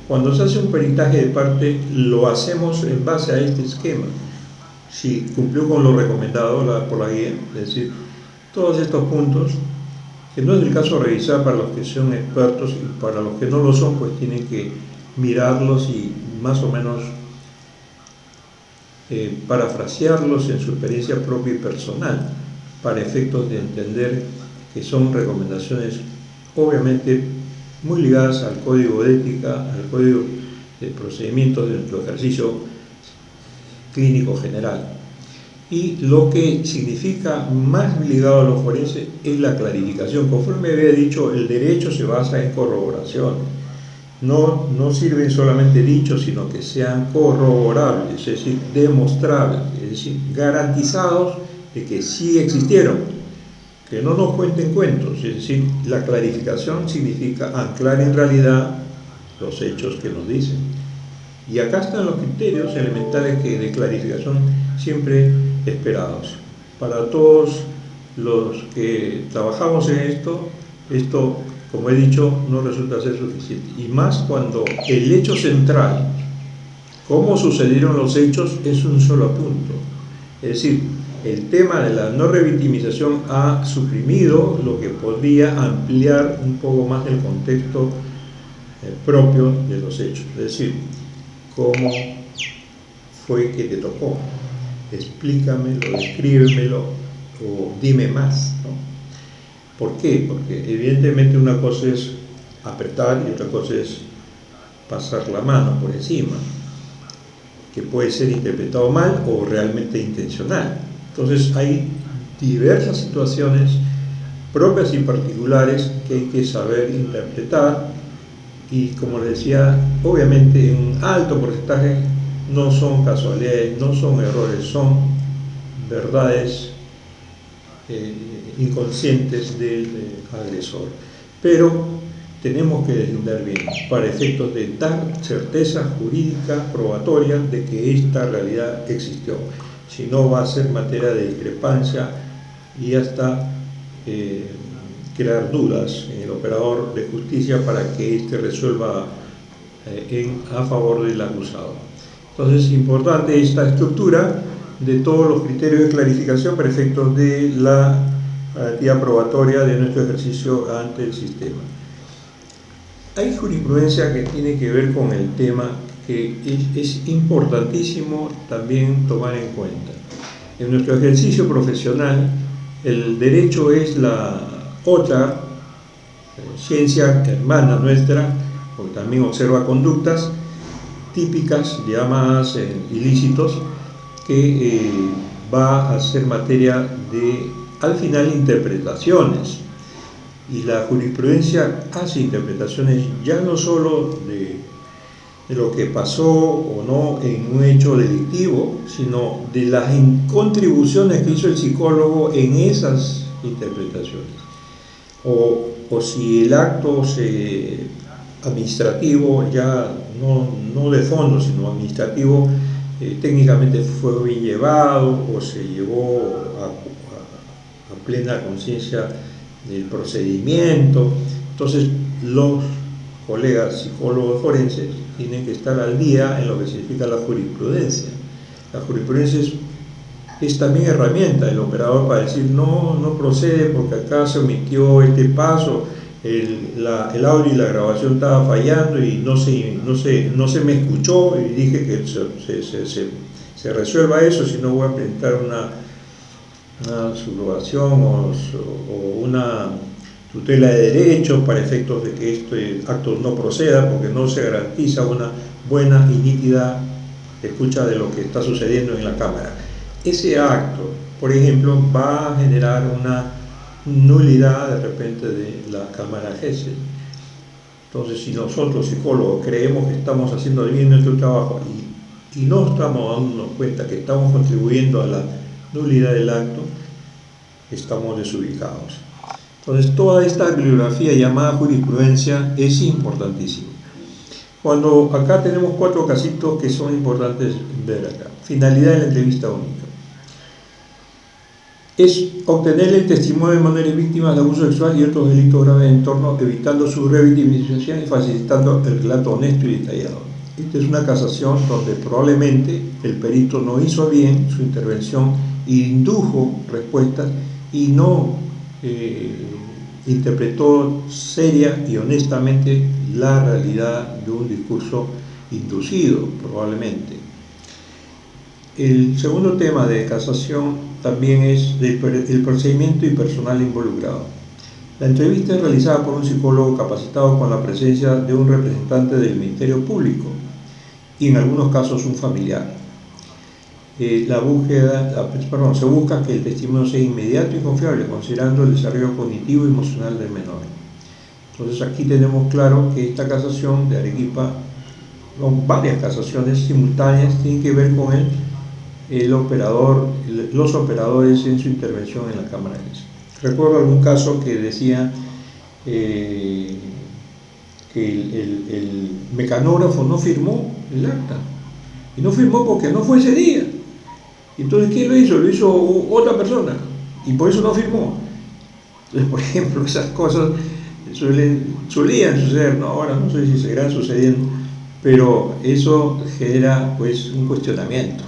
Cuando se hace un peritaje de parte, lo hacemos en base a este esquema. Si cumplió con lo recomendado por la guía, es decir, todos estos puntos, que no es el caso de revisar para los que son expertos, y para los que no lo son, pues tienen que mirarlos y más o menos parafrasearlos en su experiencia propia y personal, para efectos de entender que son recomendaciones obviamente muy ligadas al código de ética, al código de procedimientos de nuestro ejercicio clínico general. Y lo que significa más ligado a los forenses es la clarificación. Conforme había dicho, el derecho se basa en corroboraciones. No sirven solamente dichos, sino que sean corroborables, es decir, demostrables, es decir, garantizados de que sí existieron, que no nos cuenten cuentos. Es decir, la clarificación significa anclar en realidad los hechos que nos dicen. Y acá están los criterios elementales de clarificación siempre esperados. Para todos los que trabajamos en esto, como he dicho, no resulta ser suficiente. Y más cuando el hecho central, cómo sucedieron los hechos, es un solo punto. Es decir, el tema de la no revictimización ha suprimido lo que podría ampliar un poco más el contexto propio de los hechos. Es decir, cómo fue que te tocó, explícamelo, descríbemelo o dime más, ¿no? ¿Por qué? Porque evidentemente una cosa es apretar y otra cosa es pasar la mano por encima, que puede ser interpretado mal o realmente intencional. Entonces hay diversas situaciones propias y particulares que hay que saber interpretar, y como les decía, obviamente en un alto porcentaje no son casualidades, no son errores, son verdades inconscientes del agresor. Pero tenemos que deslindar bien, para efectos de dar certeza jurídica probatoria de que esta realidad existió. Si no, va a ser materia de discrepancia y hasta crear dudas en el operador de justicia para que éste resuelva a favor del acusado. Entonces es importante esta estructura de todos los criterios de clarificación para efectos de la garantía probatoria de nuestro ejercicio ante el sistema. Hay jurisprudencia que tiene que ver con el tema que es importantísimo también tomar en cuenta. En nuestro ejercicio profesional, el derecho es la otra ciencia hermana nuestra, porque también observa conductas típicas llamadas ilícitos, que va a ser materia de, al final, interpretaciones. Y la jurisprudencia hace interpretaciones ya no solo de lo que pasó o no en un hecho delictivo, sino de las contribuciones que hizo el psicólogo en esas interpretaciones. O si el acto administrativo, ya no de fondo, sino administrativo, técnicamente fue bien llevado o se llevó a plena conciencia del procedimiento. Entonces los colegas psicólogos forenses tienen que estar al día en lo que significa la jurisprudencia. La jurisprudencia es también herramienta del operador para decir no procede porque acá se omitió este paso, el audio y la grabación estaba fallando y no se me escuchó, y dije que se resuelva eso, si no voy a presentar una subrogación o una tutela de derechos para efectos de que este acto no proceda, porque no se garantiza una buena y nítida escucha de lo que está sucediendo en la cámara. Ese acto, por ejemplo, va a generar una nulidad de repente de la cámara GESEL. Entonces, si nosotros psicólogos creemos que estamos haciendo bien nuestro trabajo y no estamos dándonos cuenta que estamos contribuyendo a la nulidad del acto, estamos desubicados. Entonces, toda esta bibliografía llamada jurisprudencia es importantísima. Cuando acá tenemos 4 casitos que son importantes ver acá. Finalidad de la entrevista única. es obtener el testimonio de menores víctimas de abuso sexual y otros delitos graves de entorno, evitando su revictimización y facilitando el relato honesto y detallado. Esta es una casación donde probablemente el perito no hizo bien su intervención, indujo respuestas y no interpretó seria y honestamente la realidad de un discurso inducido, probablemente. El segundo tema de casación también es el procedimiento y personal involucrado. La entrevista es realizada por un psicólogo capacitado con la presencia de un representante del Ministerio Público y en algunos casos un familiar. Se busca que el testimonio sea inmediato y confiable, considerando el desarrollo cognitivo y emocional del menor. Entonces aquí tenemos claro que esta casación de Arequipa, varias casaciones simultáneas, tienen que ver con los operadores en su intervención en la Cámara de Justicia. Recuerdo algún caso que decía que el mecanógrafo no firmó el acta, y no firmó porque no fue ese día. Entonces, ¿quién lo hizo? Lo hizo otra persona, y por eso no firmó. Entonces, por ejemplo, esas cosas solían suceder, ¿no? Ahora no sé si seguirán sucediendo, pero eso genera pues un cuestionamiento.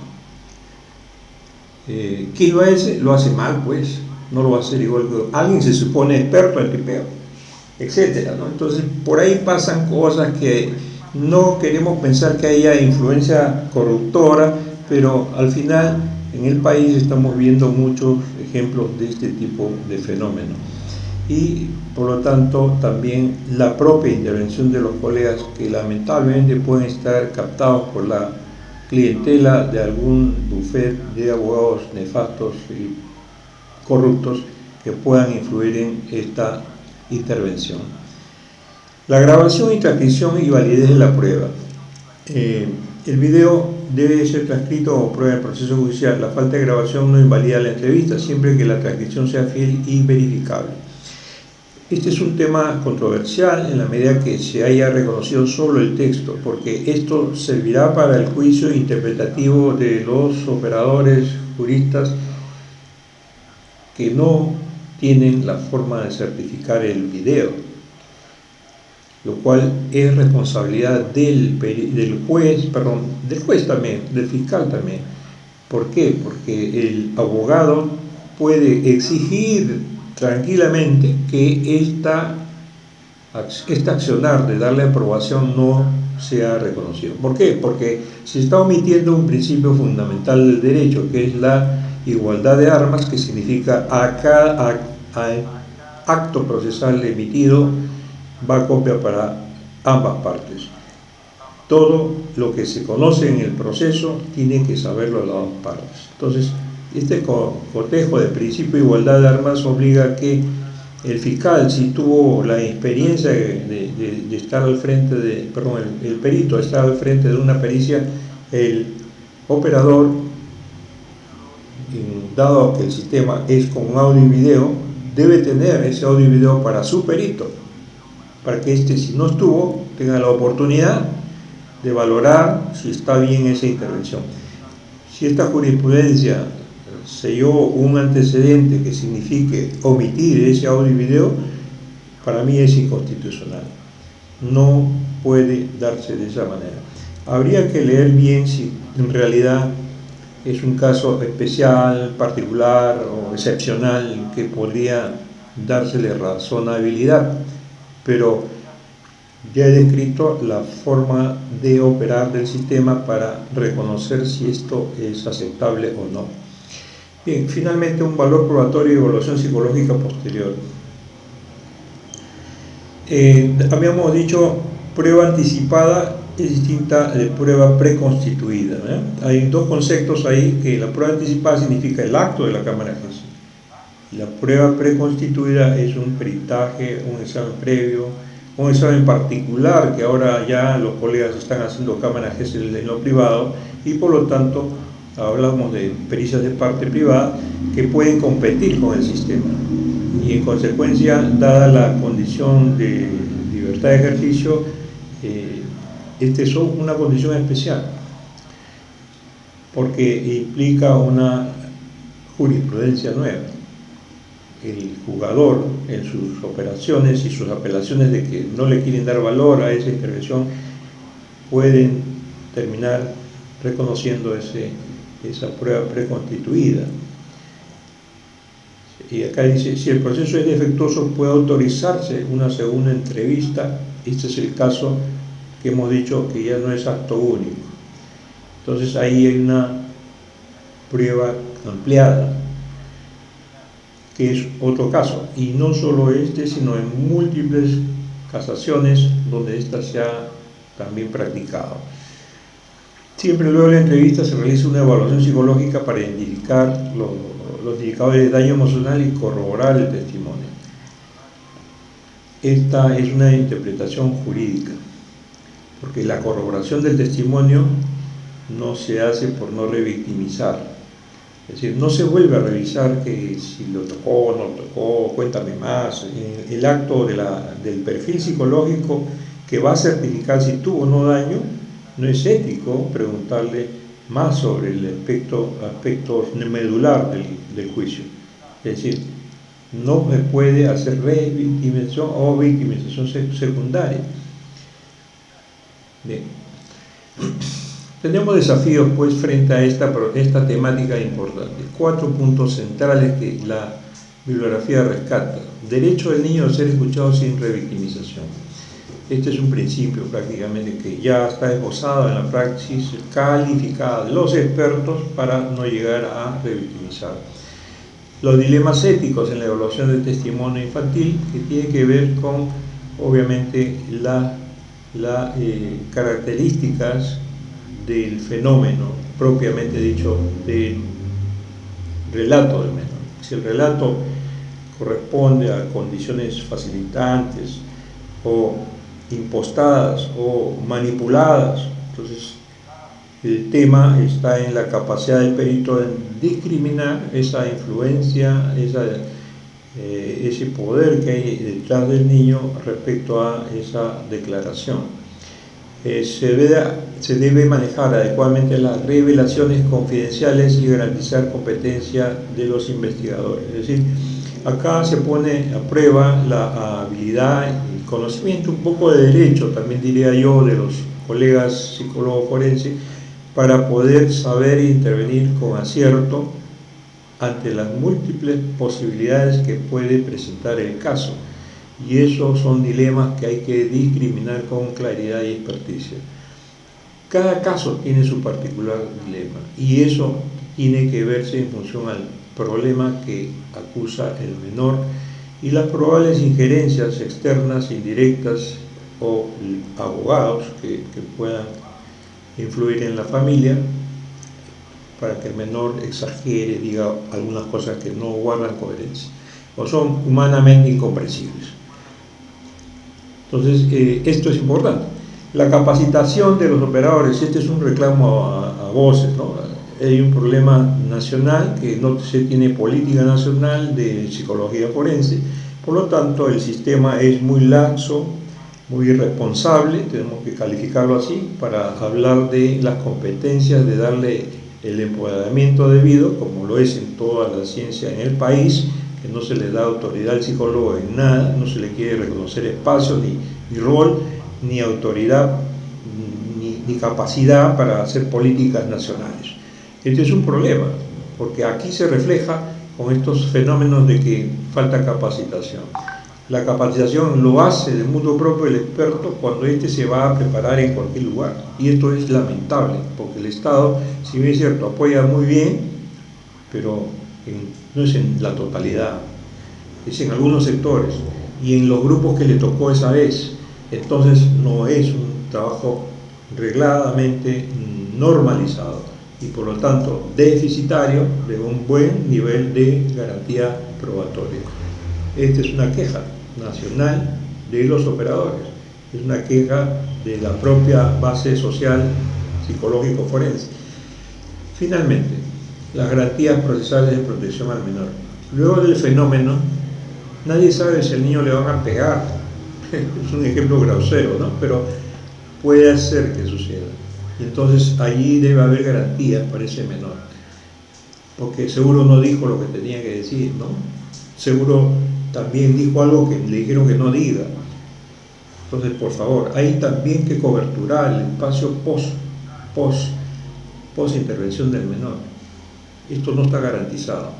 ¿Quién lo hace? Lo hace mal, pues, no lo va a hacer igual que alguien se supone experto en tipeo, etcétera, ¿no? Entonces, por ahí pasan cosas que no queremos pensar que haya influencia corruptora, pero al final en el país estamos viendo muchos ejemplos de este tipo de fenómenos. Y por lo tanto también la propia intervención de los colegas, que lamentablemente pueden estar captados por la clientela de algún bufet de abogados nefastos y corruptos que puedan influir en esta intervención. La grabación y transcripción y validez de la prueba. El video debe ser transcrito como prueba del proceso judicial. La falta de grabación no invalida la entrevista, siempre que la transcripción sea fiel y verificable. Este es un tema controversial en la medida que se haya reconocido solo el texto, porque esto servirá para el juicio interpretativo de los operadores juristas que no tienen la forma de certificar el video, lo cual es responsabilidad del juez también, del fiscal también. ¿Por qué? Porque el abogado puede exigir tranquilamente que este accionar de darle aprobación no sea reconocido. ¿Por qué? Porque se está omitiendo un principio fundamental del derecho, que es la igualdad de armas, que significa a cada acto procesal emitido va copia para ambas partes. Todo lo que se conoce en el proceso tiene que saberlo las dos partes. Entonces, este cotejo de principio de igualdad de armas obliga a que el fiscal, si tuvo la experiencia de estar al frente el perito estar al frente de una pericia, el operador, dado que el sistema es con audio y video, debe tener ese audio y video para su perito, para que si no estuvo, tenga la oportunidad de valorar si está bien esa intervención. Si esta jurisprudencia selló un antecedente que signifique omitir ese audio y video, para mí es inconstitucional. No puede darse de esa manera. Habría que leer bien si en realidad es un caso especial, particular o excepcional que podría dársele razonabilidad, pero ya he descrito la forma de operar del sistema para reconocer si esto es aceptable o no. Bien, finalmente un valor probatorio y evaluación psicológica posterior. Habíamos dicho, prueba anticipada es distinta de prueba preconstituida, ¿eh? Hay dos conceptos ahí, que la prueba anticipada significa el acto de la cámara de juicio. La prueba preconstituida es un peritaje, un examen previo, un examen particular que ahora ya los colegas están haciendo cámara GESEL en lo privado, y por lo tanto hablamos de pericias de parte privada que pueden competir con el sistema, y en consecuencia, dada la condición de libertad de ejercicio, este es una condición especial porque implica una jurisprudencia nueva. el jugador en sus operaciones y sus apelaciones de que no le quieren dar valor a esa intervención, pueden terminar reconociendo esa prueba preconstituida. Y acá dice, si el proceso es defectuoso, puede autorizarse una segunda entrevista. Este es el caso que hemos dicho que ya no es acto único. Entonces ahí hay una prueba ampliada, que es otro caso, y no solo este, sino en múltiples casaciones donde ésta se ha también practicado. Siempre luego de la entrevista se realiza una evaluación psicológica para identificar los indicadores de daño emocional y corroborar el testimonio. Esta es una interpretación jurídica, porque la corroboración del testimonio no se hace por no revictimizar. Es decir, no se vuelve a revisar que si lo tocó o no lo tocó, cuéntame más. El acto del perfil psicológico que va a certificar si tuvo o no daño, no es ético preguntarle más sobre el aspecto medular del juicio. Es decir, no se puede hacer revictimización o victimización secundaria. Bien. Tenemos desafíos pues frente a esta temática importante. 4 puntos centrales que la bibliografía rescata. Derecho del niño a ser escuchado sin revictimización. Este es un principio prácticamente que ya está esbozado en la praxis calificada de los expertos para no llegar a revictimizar. Los dilemas éticos en la evaluación del testimonio infantil, que tiene que ver con, obviamente, las características del fenómeno propiamente dicho del relato del menor. Si el relato corresponde a condiciones facilitantes o impostadas o manipuladas, entonces el tema está en la capacidad del perito en discriminar esa influencia, ese poder que hay detrás del niño respecto a esa declaración. Se debe manejar adecuadamente las revelaciones confidenciales y garantizar competencia de los investigadores. Es decir, acá se pone a prueba la habilidad y conocimiento, un poco de derecho, también diría yo, de los colegas psicólogos forenses, para poder saber intervenir con acierto ante las múltiples posibilidades que puede presentar el caso. Y esos son dilemas que hay que discriminar con claridad y experticia. Cada caso tiene su particular dilema y eso tiene que verse en función al problema que acusa el menor y las probables injerencias externas, indirectas o abogados que puedan influir en la familia para que el menor exagere, diga algunas cosas que no guardan coherencia o son humanamente incomprensibles. Entonces, esto es importante. La capacitación de los operadores, este es un reclamo a voces, ¿no? Hay un problema nacional que no se tiene política nacional de psicología forense, por lo tanto el sistema es muy laxo, muy irresponsable, tenemos que calificarlo así para hablar de las competencias, de darle el empoderamiento debido, como lo es en toda la ciencia en el país, que no se le da autoridad al psicólogo en nada, no se le quiere reconocer espacio, ni rol, ni autoridad, ni capacidad para hacer políticas nacionales. Este es un problema, porque aquí se refleja con estos fenómenos de que falta capacitación. La capacitación lo hace de mutuo propio el experto cuando éste se va a preparar en cualquier lugar. Y esto es lamentable, porque el Estado, si bien es cierto, apoya muy bien, pero no es en la totalidad, es en algunos sectores y en los grupos que le tocó esa vez. Entonces no es un trabajo regladamente normalizado y por lo tanto deficitario de un buen nivel de garantía probatoria. Esta es una queja nacional de los operadores, es una queja de la propia base social psicológico forense. Finalmente, las garantías procesales de protección al menor. Luego del fenómeno, nadie sabe si al niño le van a pegar. Es un ejemplo grosero, ¿no? Pero puede hacer que suceda. Y entonces allí debe haber garantías para ese menor, porque seguro no dijo lo que tenía que decir, ¿no? seguro también dijo algo que le dijeron que no diga. Entonces, por favor, hay también que coberturar el espacio post intervención del menor. Esto no está garantizado.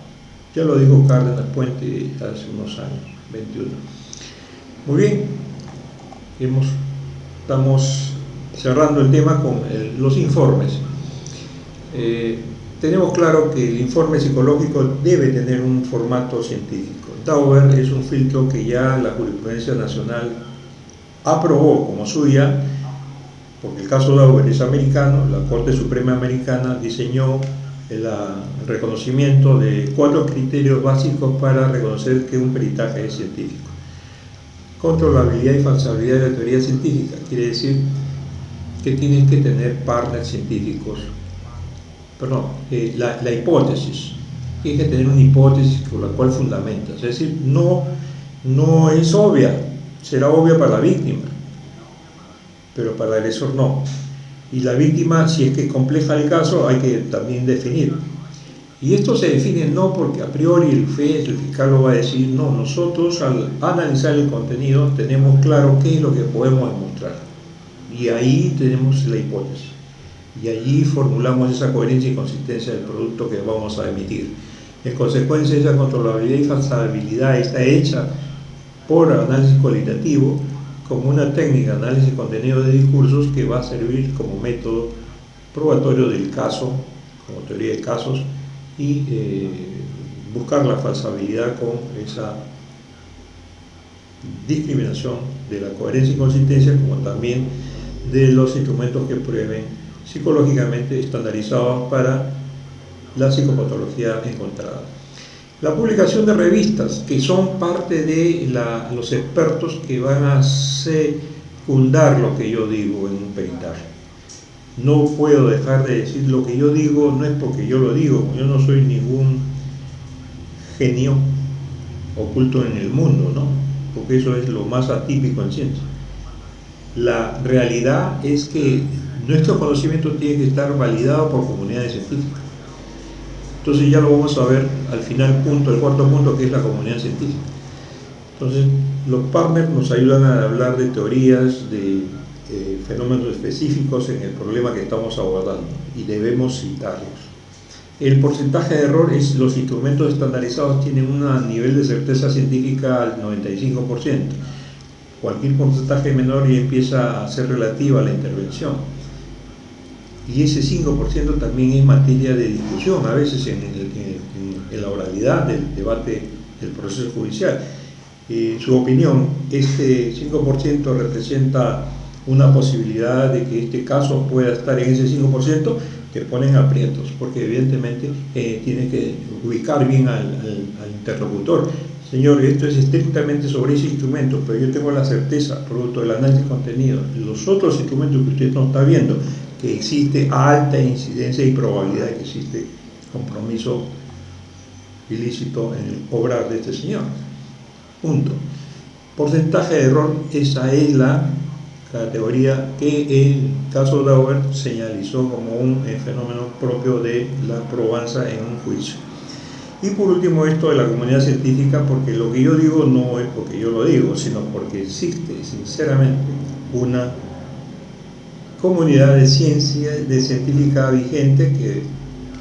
Ya lo dijo Cárdenas Puente hace unos años, 21. Muy bien, estamos cerrando el tema con los informes. Tenemos claro que el informe psicológico debe tener un formato científico. Dauber es un filtro que ya la jurisprudencia nacional aprobó como suya, porque el caso Dauber es americano. La Corte Suprema Americana diseñó el reconocimiento de 4 criterios básicos para reconocer que un peritaje es científico. Controlabilidad y falsabilidad de la teoría científica, quiere decir que tienes que tener partners científicos. Perdón, la hipótesis, tienes que tener una hipótesis con la cual fundamentas, es decir, no es obvia, será obvia para la víctima, pero para el agresor no. Y la víctima, si es que es compleja el caso, hay que también definir. Y esto se define no porque a priori el fiscal lo va a decir, no, nosotros al analizar el contenido tenemos claro qué es lo que podemos demostrar. Y ahí tenemos la hipótesis. Y allí formulamos esa coherencia y consistencia del producto que vamos a emitir. En consecuencia, esa controlabilidad y falsabilidad está hecha por análisis cualitativo como una técnica de análisis contenido de discursos que va a servir como método probatorio del caso, como teoría de casos, y buscar la falsabilidad con esa discriminación de la coherencia y consistencia, como también de los instrumentos que prueben psicológicamente estandarizados para la psicopatología encontrada. La publicación de revistas, que son parte de los expertos que van a secundar lo que yo digo en un peritaje. No puedo dejar de decir lo que yo digo, no es porque yo lo digo, yo no soy ningún genio oculto en el mundo, ¿no? Porque eso es lo más atípico en ciencia. La realidad es que nuestro conocimiento tiene que estar validado por comunidades científicas. Entonces ya lo vamos a ver al final el cuarto punto, que es la comunidad científica. Entonces los partners nos ayudan a hablar de teorías, de fenómenos específicos en el problema que estamos abordando y debemos citarlos. El porcentaje de error es los instrumentos estandarizados tienen un nivel de certeza científica al 95%. Cualquier porcentaje menor y empieza a ser relativa a la intervención. Y ese 5% también es materia de discusión, a veces en la oralidad del debate del proceso judicial. En su opinión, este 5% representa una posibilidad de que este caso pueda estar en ese 5%, que ponen aprietos, porque evidentemente tiene que ubicar bien al interlocutor. Señor, esto es estrictamente sobre ese instrumento, pero yo tengo la certeza, producto del análisis de contenido, los otros instrumentos que usted no está viendo, que existe alta incidencia y probabilidad de que existe compromiso ilícito en el obrar de este señor. Punto. Porcentaje de error, esa es la categoría que el caso Dauber señalizó como un fenómeno propio de la probanza en un juicio. Y por último, esto de la comunidad científica, porque lo que yo digo no es porque yo lo digo, sino porque existe sinceramente una comunidad de ciencia, de científica vigente que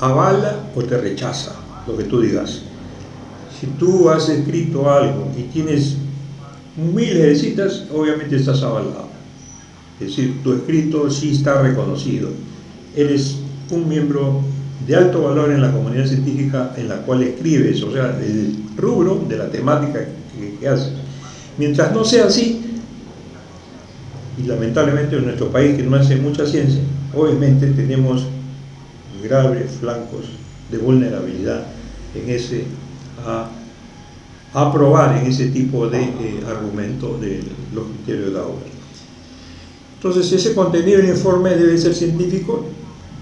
avala o te rechaza lo que tú digas. Si tú has escrito algo y tienes miles de citas, obviamente estás avalado. Es decir, tu escrito sí está reconocido. Eres un miembro de alto valor en la comunidad científica en la cual escribes, o sea, el rubro de la temática que haces. Mientras no sea así, y lamentablemente en nuestro país que no hace mucha ciencia, obviamente tenemos graves flancos de vulnerabilidad en ese a probar en ese tipo de argumento de los criterios de Dauber. Entonces ese contenido del informe debe ser científico,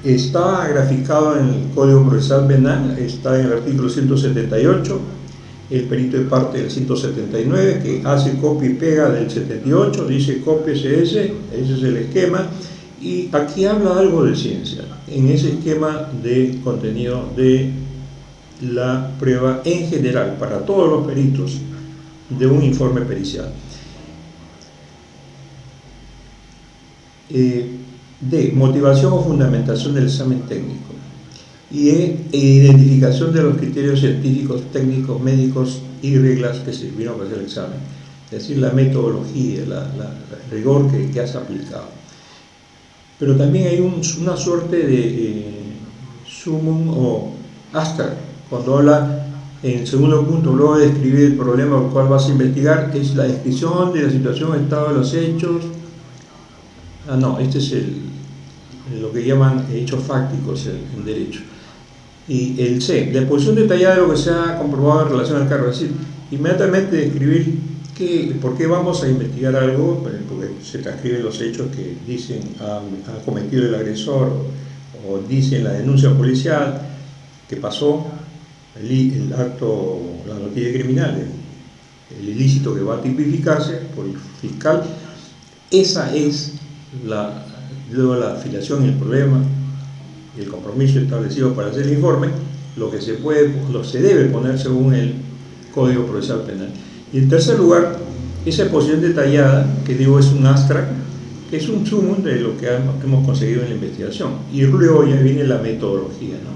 está graficado en el Código Procesal Penal, está en el artículo 178, el perito de parte del 179, que hace copia y pega del 78, dice cópiese ese es el esquema, y aquí habla algo de ciencia, en ese esquema de contenido de la prueba en general para todos los peritos de un informe pericial. D. Motivación o fundamentación del examen técnico. Y E. Identificación de los criterios científicos, técnicos, médicos y reglas que sirvieron para hacer el examen. Es decir, la metodología, el rigor que has aplicado. Pero también hay una suerte de sumum o abstract. Cuando habla en el segundo punto, luego de describir el problema al cual vas a investigar, es la descripción de la situación, estado de los hechos. Este es lo que llaman hechos fácticos en derecho. Y el C, la exposición detallada de lo que se ha comprobado en relación al cargo, es decir, inmediatamente describir por qué vamos a investigar algo, porque se transcriben los hechos que dicen ha cometido el agresor o dicen la denuncia policial que pasó, el acto, la noticia criminal, el ilícito que va a tipificarse por el fiscal. Esa es luego la afiliación y el problema, el compromiso establecido para hacer el informe, lo que se debe poner según el Código Procesal Penal. Y en tercer lugar, esa exposición detallada, que digo es un abstract, que es un sumum de lo que hemos conseguido en la investigación. Y luego ya viene la metodología, ¿no?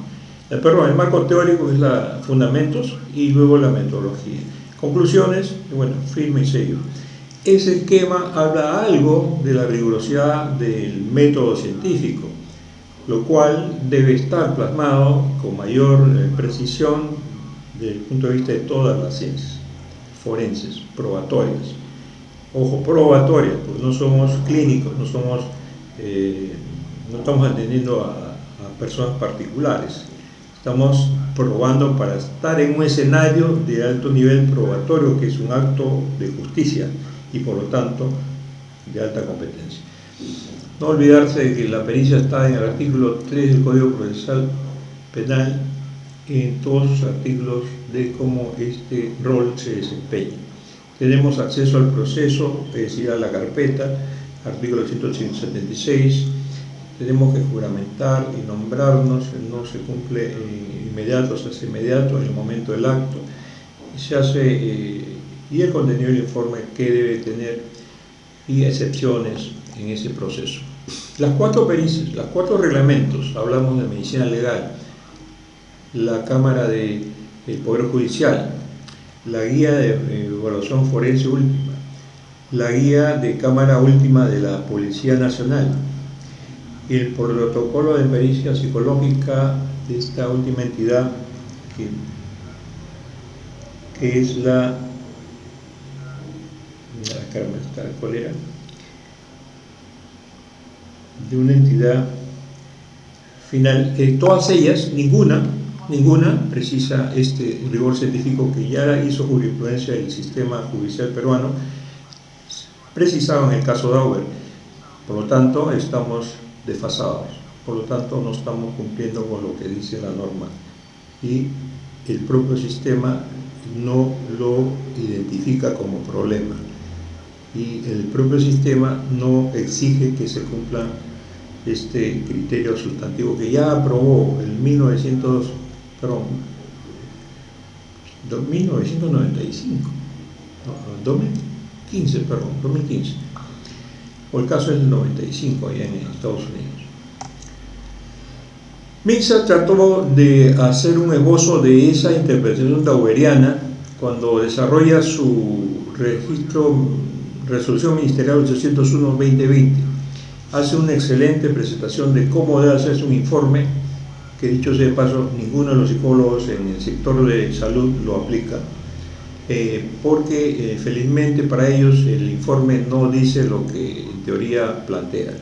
El marco teórico es fundamentos y luego la metodología. Conclusiones, bueno, firme y sello. Ese esquema habla algo de la rigurosidad del método científico, lo cual debe estar plasmado con mayor precisión desde el punto de vista de todas las ciencias forenses, probatorias. Ojo, probatorias, porque no somos clínicos, no estamos atendiendo a personas particulares. Estamos probando para estar en un escenario de alto nivel probatorio, que es un acto de justicia y por lo tanto de alta competencia. No olvidarse de que la pericia está en el artículo 3 del Código Procesal Penal, en todos sus artículos de cómo este rol se desempeña. Tenemos acceso al proceso, es decir, a la carpeta, artículo 176, tenemos que juramentar y nombrarnos, no se cumple inmediato, se hace inmediato en el momento del acto, se hace y el contenido del informe que debe tener y excepciones en ese proceso. Las 4 pericias, los 4 reglamentos, hablamos de medicina legal, la Cámara del Poder Judicial, la guía de evaluación forense última, la guía de Cámara última de la Policía Nacional y el protocolo de pericia psicológica de esta última entidad que es ¿cuál era? De una entidad final, todas ellas, ninguna precisa este rigor científico que ya hizo jurisprudencia del sistema judicial peruano, precisaba en el caso Dauber. Por lo tanto, estamos desfasados, por lo tanto no estamos cumpliendo con lo que dice la norma y el propio sistema no lo identifica como problema y el propio sistema no exige que se cumpla este criterio sustantivo que ya aprobó en 2015, o el caso es del 95 allá en Estados Unidos. Minsa trató de hacer un esbozo de esa interpretación dauberiana cuando desarrolla su resolución ministerial 801-2020. Hace una excelente presentación de cómo debe hacerse un informe, que dicho sea de paso, ninguno de los psicólogos en el sector de salud lo aplica, porque felizmente para ellos el informe no dice lo que en teoría plantea.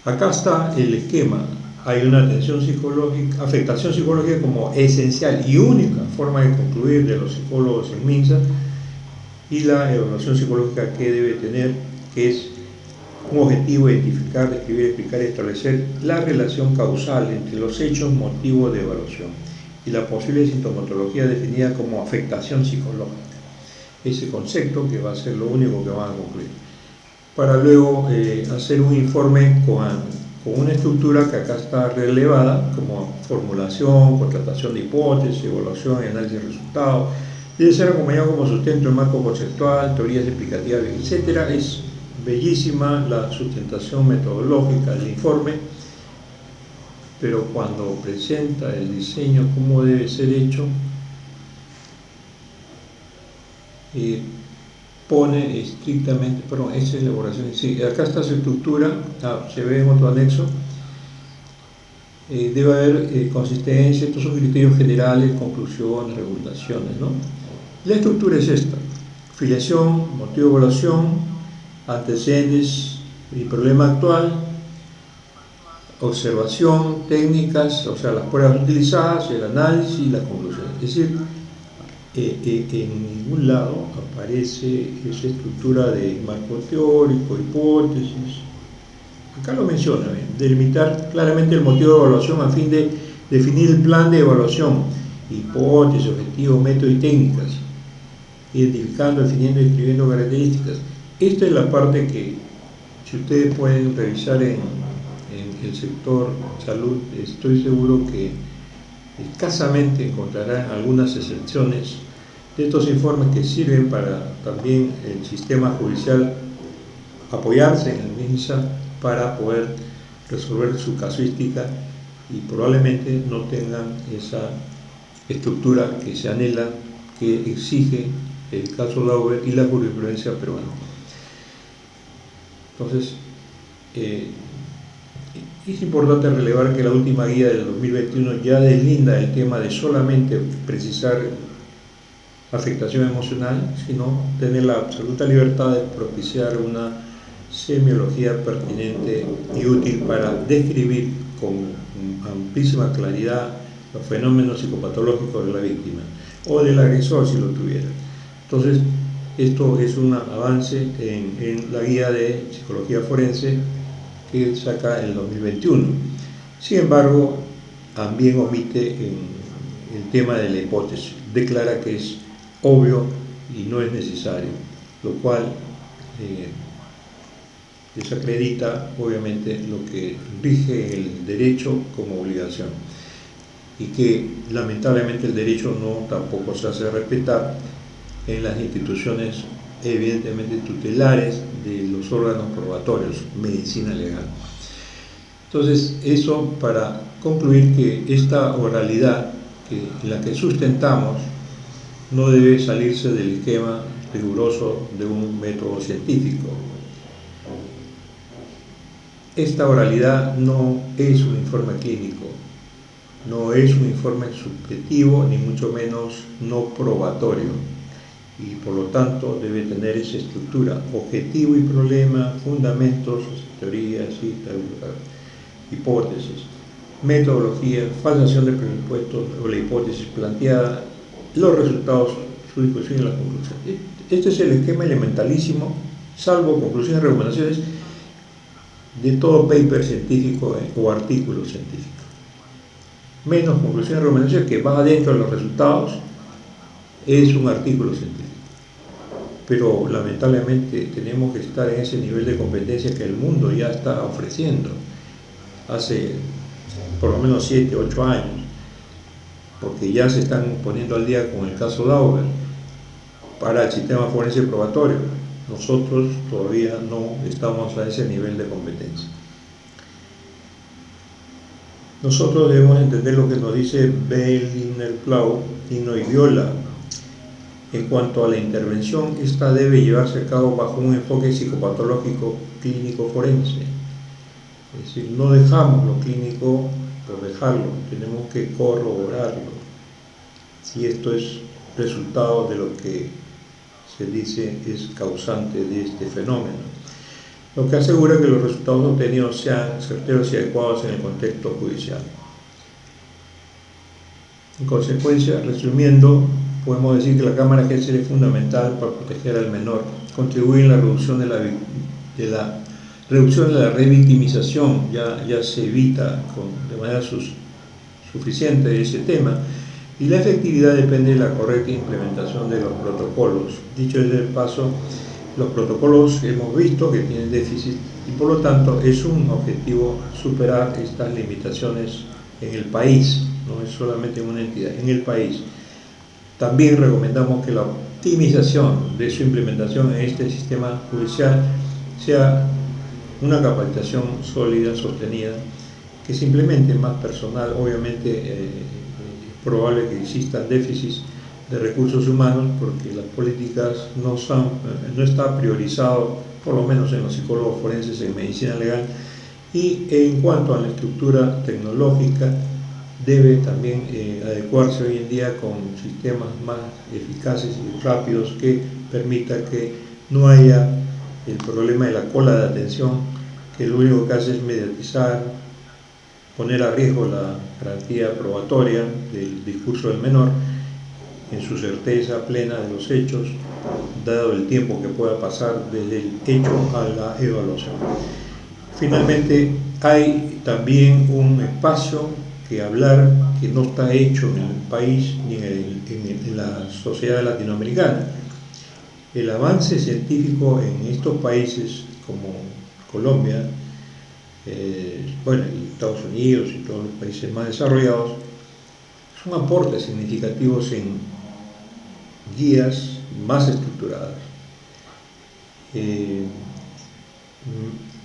Acá está el esquema. Hay una afectación psicológica como esencial y única forma de concluir de los psicólogos en Minsa, y la evaluación psicológica que debe tener, que es un objetivo: identificar, describir, explicar y establecer la relación causal entre los hechos motivo de evaluación y la posible sintomatología definida como afectación psicológica. Ese concepto que va a ser lo único que van a concluir, para luego hacer un informe con con una estructura que acá está relevada, como formulación, contratación de hipótesis, evaluación y análisis de resultados. Debe ser acompañado como sustento en marco conceptual, teorías explicativas, etc. Es bellísima la sustentación metodológica del informe, pero cuando presenta el diseño, cómo debe ser hecho, pone estrictamente, perdón, esa es la elaboración, sí, acá está su estructura, se ve en otro anexo. Debe haber consistencia, estos son criterios generales, conclusiones, regulaciones, ¿no? La estructura es esta: filiación, motivo de evaluación, antecedentes y problema actual, observación, técnicas, o sea, las pruebas utilizadas, el análisis y la conclusión. Es decir, en ningún lado aparece esa estructura de marco teórico, hipótesis. Acá lo menciona, ¿bien? Delimitar claramente el motivo de evaluación a fin de definir el plan de evaluación, hipótesis, objetivos, métodos y técnicas, identificando, definiendo y describiendo características. Esta es la parte que, si ustedes pueden revisar en el sector salud, estoy seguro que escasamente encontrarán algunas excepciones de estos informes que sirven para también el sistema judicial apoyarse en el MINSA para poder resolver su casuística, y probablemente no tengan esa estructura que se anhela, que exige el caso Dauber y la jurisprudencia peruana. Entonces, es importante relevar que la última guía del 2021 ya deslinda el tema de solamente precisar afectación emocional, sino tener la absoluta libertad de propiciar una semiología pertinente y útil para describir con amplísima claridad los fenómenos psicopatológicos de la víctima o del agresor, si lo tuviera. Entonces, esto es un avance en la guía de psicología forense que saca el 2021. Sin embargo, también omite el tema de la hipótesis, declara que es obvio y no es necesario, lo cual desacredita obviamente lo que rige el derecho como obligación, y que lamentablemente el derecho no tampoco se hace respetar en las instituciones evidentemente tutelares de los órganos probatorios, medicina legal. Entonces, eso para concluir que esta oralidad en la que sustentamos no debe salirse del esquema riguroso de un método científico. Esta oralidad no es un informe clínico, no es un informe subjetivo, ni mucho menos no probatorio, y por lo tanto debe tener esa estructura: objetivo y problema, fundamentos, teorías, citas, hipótesis, metodología, falsación de presupuestos o la hipótesis planteada, los resultados, su discusión y la conclusión. Este es el esquema elementalísimo, salvo conclusiones y recomendaciones, de todo paper científico o artículo científico. Menos conclusiones y recomendaciones, que va adentro de los resultados, es un artículo científico. Pero lamentablemente tenemos que estar en ese nivel de competencia que el mundo ya está ofreciendo hace por lo menos 7, 8 años, porque ya se están poniendo al día con el caso Dauber para el sistema forense probatorio. Nosotros todavía no estamos a ese nivel de competencia. Nosotros debemos entender lo que nos dice Berliner-Plau y Viola. En cuanto a la intervención, esta debe llevarse a cabo bajo un enfoque psicopatológico clínico forense. Es decir, no dejamos lo clínico por dejarlo, tenemos que corroborarlo si esto es resultado de lo que se dice es causante de este fenómeno, lo que asegura que los resultados obtenidos sean certeros y adecuados en el contexto judicial. En consecuencia, resumiendo, podemos decir que la cámara GSL es fundamental para proteger al menor, contribuir en la reducción de la revictimización, ya se evita de manera suficiente ese tema, y la efectividad depende de la correcta implementación de los protocolos. Dicho desde el paso, Los protocolos hemos visto que tienen déficit y por lo tanto es un objetivo superar estas limitaciones en el país, no es solamente en una entidad, en el país. También recomendamos que la optimización de su implementación en este sistema judicial sea una capacitación sólida, sostenida, que se implemente más personal. Obviamente es probable que existan déficits de recursos humanos porque las políticas no está priorizado, por lo menos en los psicólogos forenses, en medicina legal. Y en cuanto a la estructura tecnológica, debe también adecuarse hoy en día con sistemas más eficaces y rápidos que permita que no haya el problema de la cola de atención, que lo único que hace es mediatizar, poner a riesgo la garantía probatoria del discurso del menor en su certeza plena de los hechos, dado el tiempo que pueda pasar desde el hecho a la evaluación. Finalmente, hay también un espacio que hablar que no está hecho en el país ni en la sociedad latinoamericana. El avance científico en estos países como Colombia, y Estados Unidos y todos los países más desarrollados son aportes significativos en guías más estructuradas,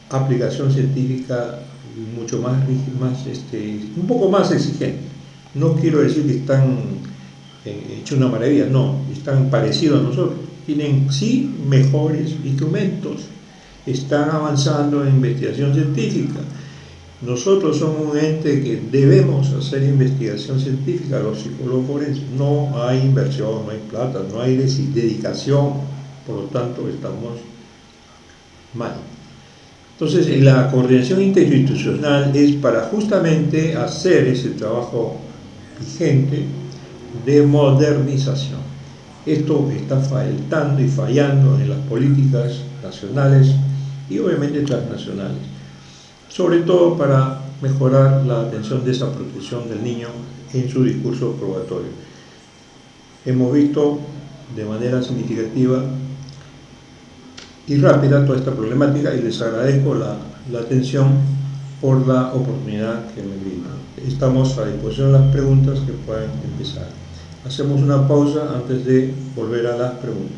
aplicación científica mucho más, un poco más exigente. No quiero decir que están hecho una maravilla, no, están parecidos a nosotros, tienen sí mejores instrumentos, están avanzando en investigación científica. Nosotros somos un ente que debemos hacer investigación científica, los psicólogos forenses. No hay inversión, no hay plata, no hay dedicación, por lo tanto estamos mal. Entonces, la coordinación interinstitucional es para justamente hacer ese trabajo vigente de modernización. Esto está faltando y fallando en las políticas nacionales y obviamente transnacionales, sobre todo para mejorar la atención de esa protección del niño en su discurso probatorio. Hemos visto de manera significativa y rápida toda esta problemática y les agradezco la atención por la oportunidad que me brindan. Estamos a disposición de las preguntas que puedan empezar. Hacemos una pausa antes de volver a las preguntas.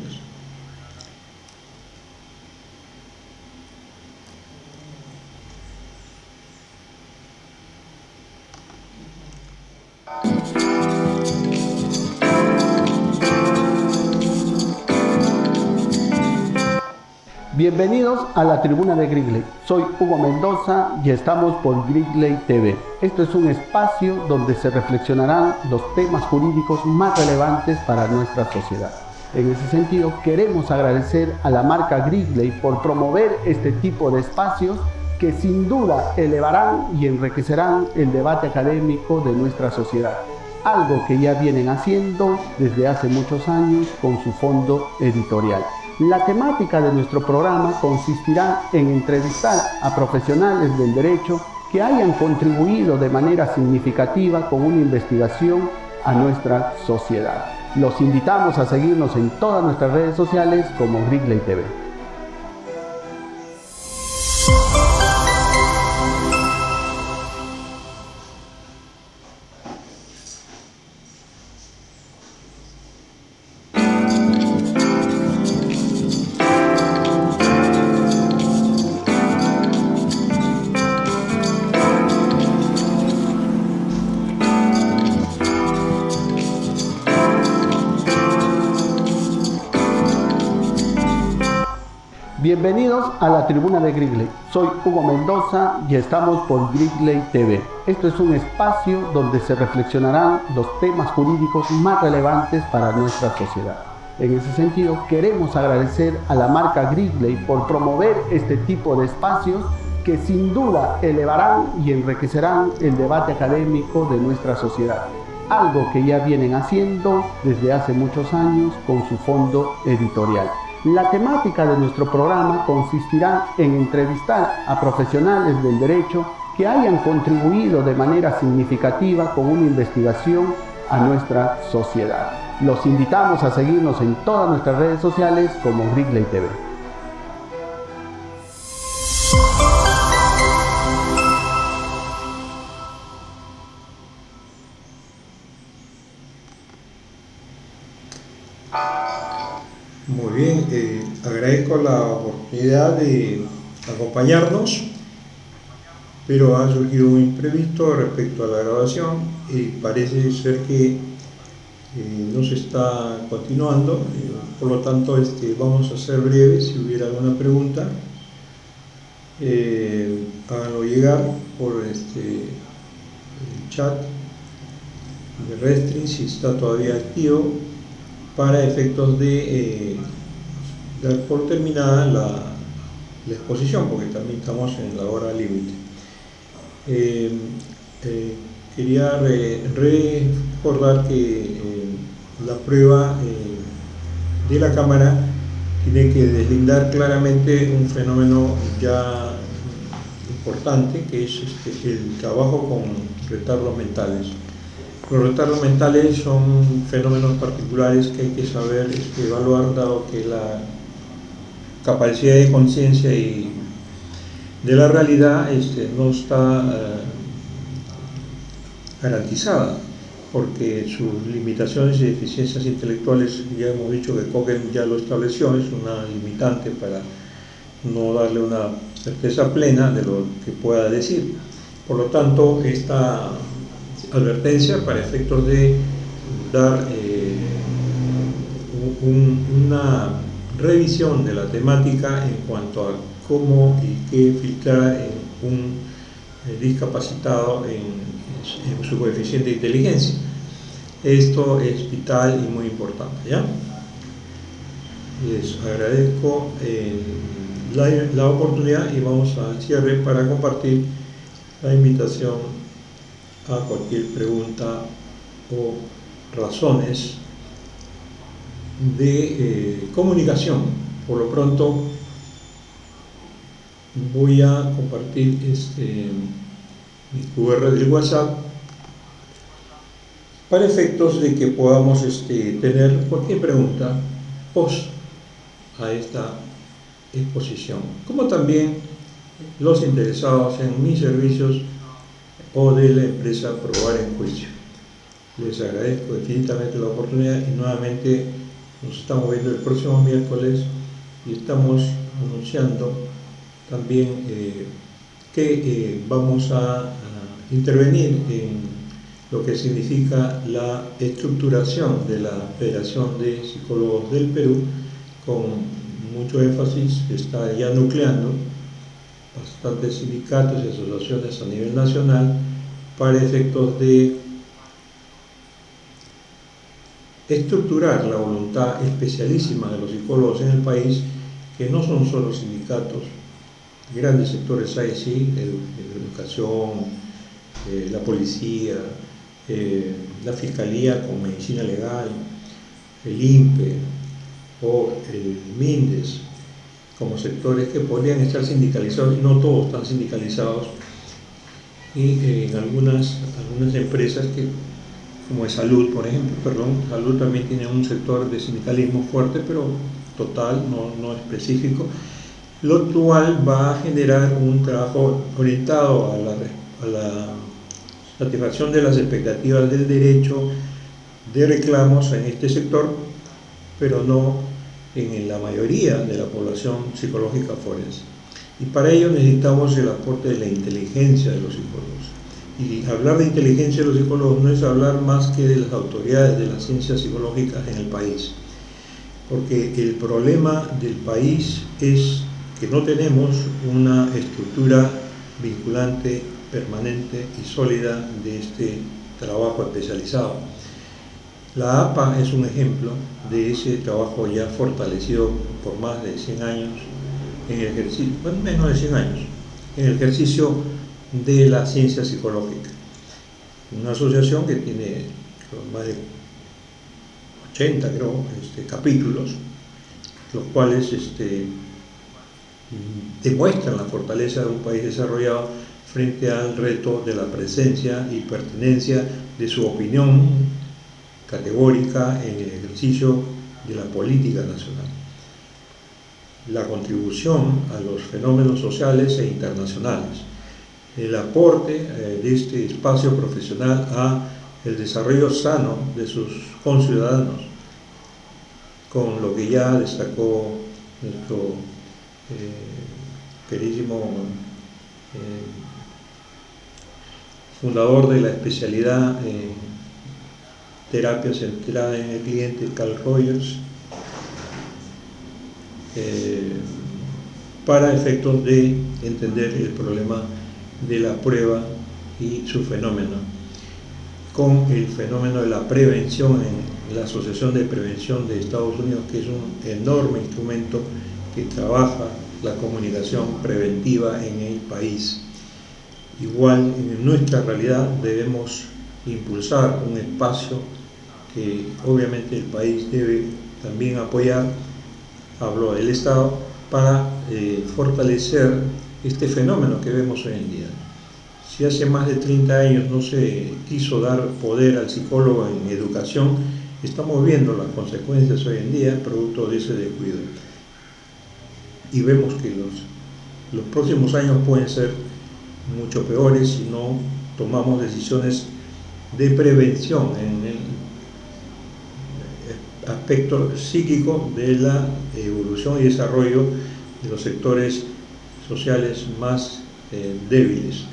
Bienvenidos a la tribuna de Gridley. Soy Hugo Mendoza y estamos por Gridley TV. Esto es un espacio donde se reflexionarán los temas jurídicos más relevantes para nuestra sociedad. En ese sentido, queremos agradecer a la marca Gridley por promover este tipo de espacios que sin duda elevarán y enriquecerán el debate académico de nuestra sociedad, algo que ya vienen haciendo desde hace muchos años con su fondo editorial. La temática de nuestro programa consistirá en entrevistar a profesionales del derecho que hayan contribuido de manera significativa con una investigación a nuestra sociedad. Los invitamos a seguirnos en todas nuestras redes sociales como Gridley TV. Bienvenidos a la tribuna de Gridley. Soy Hugo Mendoza y estamos por Gridley TV. Esto es un espacio donde se reflexionarán los temas jurídicos más relevantes para nuestra sociedad. En ese sentido, queremos agradecer a la marca Gridley por promover este tipo de espacios que sin duda elevarán y enriquecerán el debate académico de nuestra sociedad, algo que ya vienen haciendo desde hace muchos años con su fondo editorial. La temática de nuestro programa consistirá en entrevistar a profesionales del derecho que hayan contribuido de manera significativa con una investigación a nuestra sociedad. Los invitamos a seguirnos en todas nuestras redes sociales como Gridley TV. Muy bien, agradezco la oportunidad de acompañarnos, pero ha surgido un imprevisto respecto a la grabación y parece ser que no se está continuando, por lo tanto vamos a ser breves. Si hubiera alguna pregunta, háganlo llegar por el chat de Restream, si está todavía activo, para efectos de dar por terminada la exposición, porque también estamos en la hora límite. Quería recordar que la prueba de la cámara tiene que deslindar claramente un fenómeno ya importante, que es el trabajo con retardos mentales. Los retardos mentales son fenómenos particulares que hay que saber evaluar, dado que la capacidad de conciencia y de la realidad no está garantizada, porque sus limitaciones y deficiencias intelectuales, ya hemos dicho que Kogan ya lo estableció, es una limitante para no darle una certeza plena de lo que pueda decir. Por lo tanto, esta advertencia, para efectos de dar una revisión de la temática en cuanto a cómo y qué filtrar en un discapacitado en su coeficiente de inteligencia. Esto es vital y muy importante, ¿ya? Les agradezco la oportunidad y vamos al cierre para compartir la invitación a cualquier pregunta o razones de comunicación. Por lo pronto voy a compartir mi QR del WhatsApp para efectos de que podamos tener cualquier pregunta post a esta exposición, como también los interesados en mis servicios o de la empresa Probar en Juicio. Les agradezco infinitamente la oportunidad y nuevamente nos estamos viendo el próximo miércoles y estamos anunciando también que vamos a intervenir en lo que significa la estructuración de la Federación de Psicólogos del Perú, con mucho énfasis. Está ya nucleando bastantes sindicatos y asociaciones a nivel nacional para efectos de estructurar la voluntad especialísima de los psicólogos en el país, que no son solo sindicatos, grandes sectores hay, sí, educación, la policía, la fiscalía con medicina legal, el INPE o el MINDES, como sectores que podrían estar sindicalizados, y no todos están sindicalizados, y en algunas empresas que, como es salud, por ejemplo, salud también tiene un sector de sindicalismo fuerte, pero total, no específico, lo cual va a generar un trabajo orientado a la satisfacción de las expectativas del derecho de reclamos en este sector, pero no en la mayoría de la población psicológica forense. Y para ello necesitamos el aporte de la inteligencia de los psicólogos. Y hablar de inteligencia de los psicólogos no es hablar más que de las autoridades de las ciencias psicológicas en el país, porque el problema del país es que no tenemos una estructura vinculante, permanente y sólida de este trabajo especializado. La APA es un ejemplo de ese trabajo ya fortalecido por más de 100 años en el ejercicio, bueno, menos de 100 años, en el ejercicio de la ciencia psicológica. Una asociación que tiene más de 80, creo, capítulos, los cuales demuestran la fortaleza de un país desarrollado frente al reto de la presencia y pertenencia de su opinión categórica en el ejercicio de la política nacional. La contribución a los fenómenos sociales e internacionales, el aporte de este espacio profesional a el desarrollo sano de sus conciudadanos, con lo que ya destacó nuestro queridísimo fundador de la especialidad en terapia centrada en el cliente, Carl Rogers, para efectos de entender el problema de la prueba y su fenómeno, con el fenómeno de la prevención en la Asociación de Prevención de Estados Unidos, que es un enorme instrumento que trabaja la comunicación preventiva en el país. Igual en nuestra realidad debemos impulsar un espacio que obviamente el país debe también apoyar, hablo del Estado, para fortalecer este fenómeno que vemos hoy en día. Si hace más de 30 años no se quiso dar poder al psicólogo en educación, estamos viendo las consecuencias hoy en día producto de ese descuido. Y vemos que los próximos años pueden ser mucho peores si no tomamos decisiones de prevención en el aspecto psíquico de la evolución y desarrollo de los sectores sociales más débiles.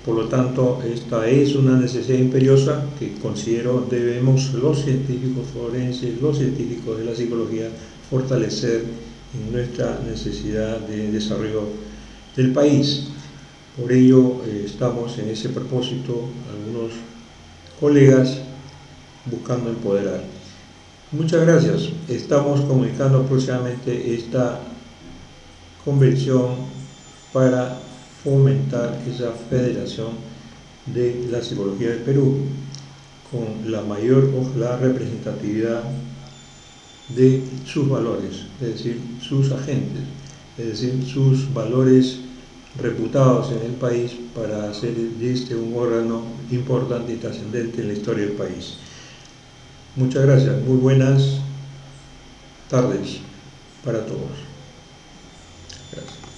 Por lo tanto, esta es una necesidad imperiosa que considero debemos los científicos forenses, los científicos de la psicología, fortalecer en nuestra necesidad de desarrollo del país. Por ello estamos en ese propósito, algunos colegas buscando empoderar. Muchas gracias. Estamos comunicando próximamente esta convención para fomentar esa federación de la psicología del Perú con la mayor, ojalá, representatividad de sus valores, es decir, sus agentes, es decir, sus valores reputados en el país para hacer de este un órgano importante y trascendente en la historia del país. Muchas gracias, muy buenas tardes para todos. Gracias.